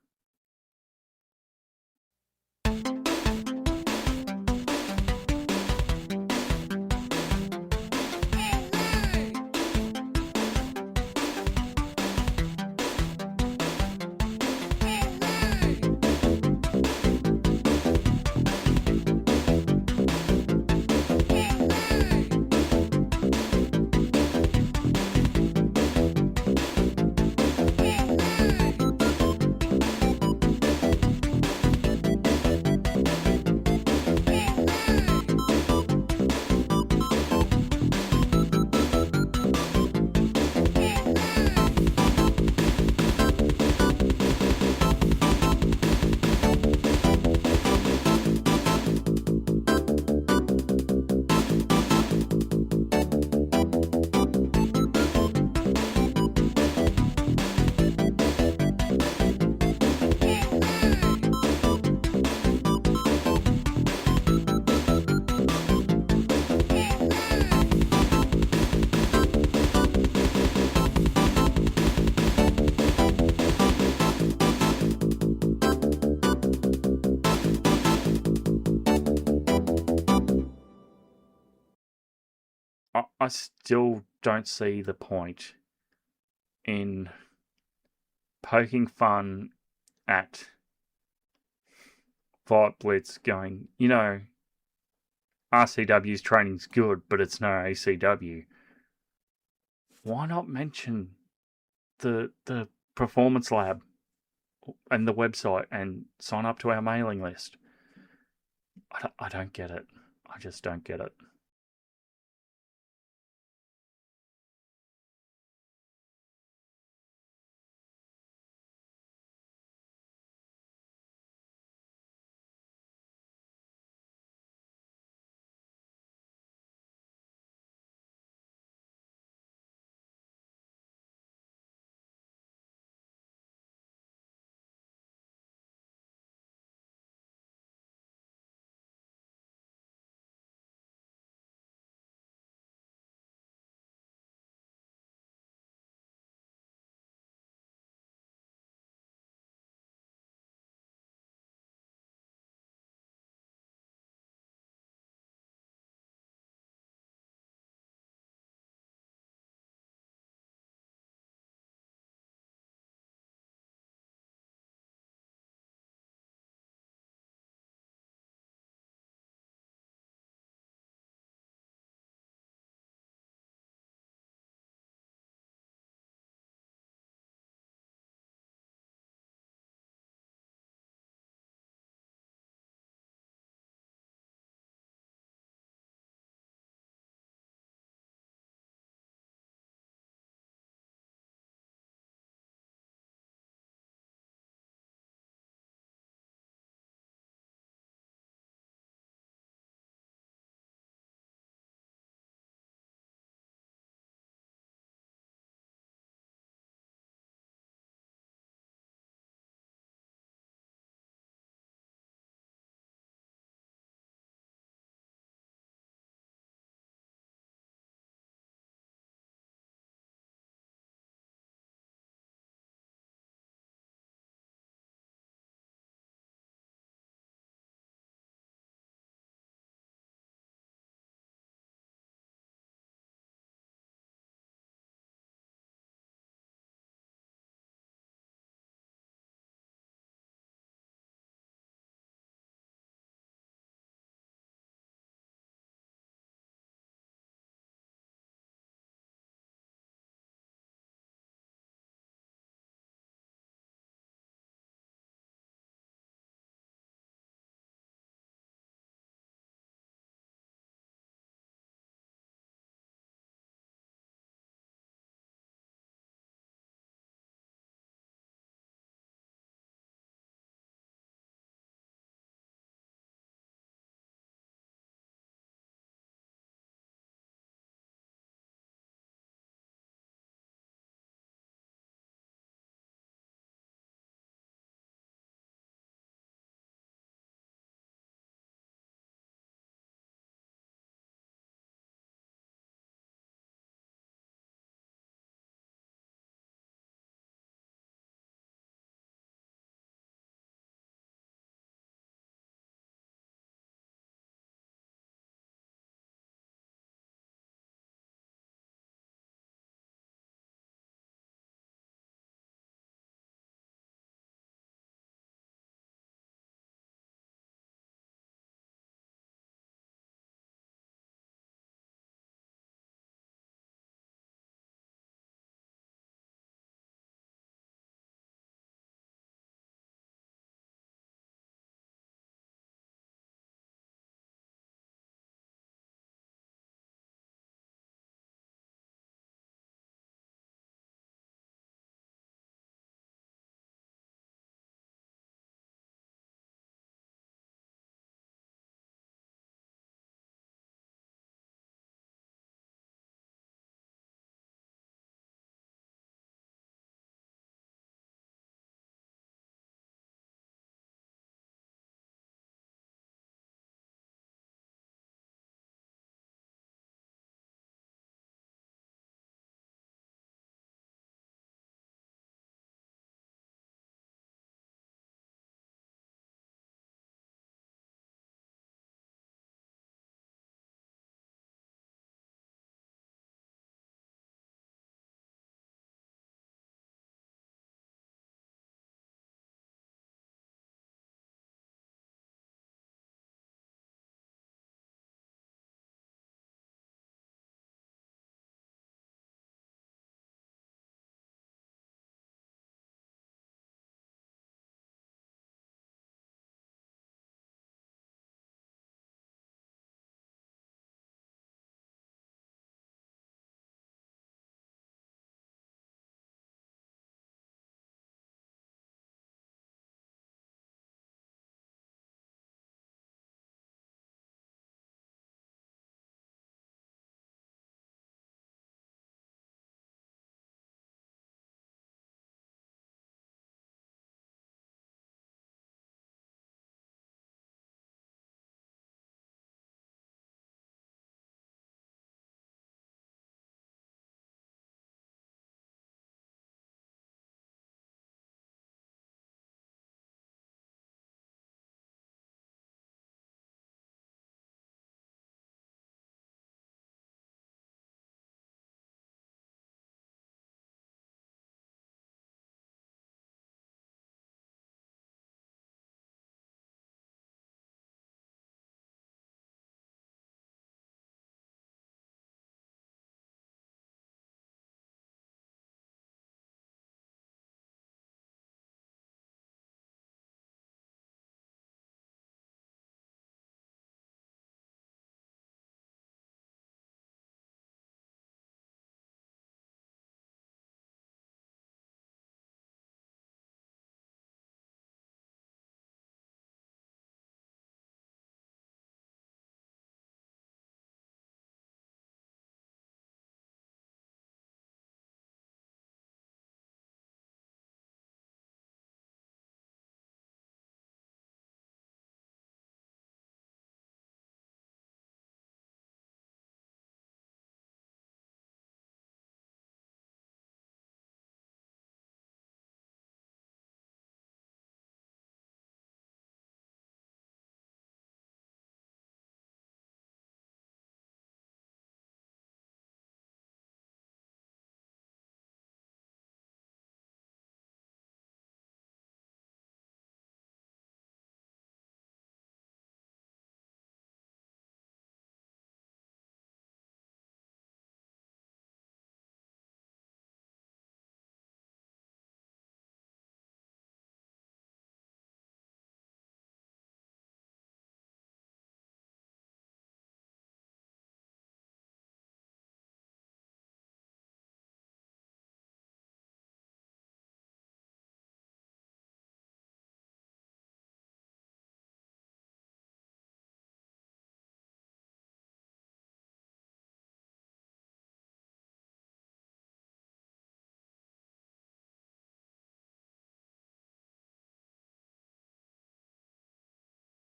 I still don't see the point in poking fun at Fight Blitz going, you know, RCW's training's good, but it's no ACW. Why not mention the Performance Lab and the website and sign up to our mailing list? I don't get it. I just don't get it.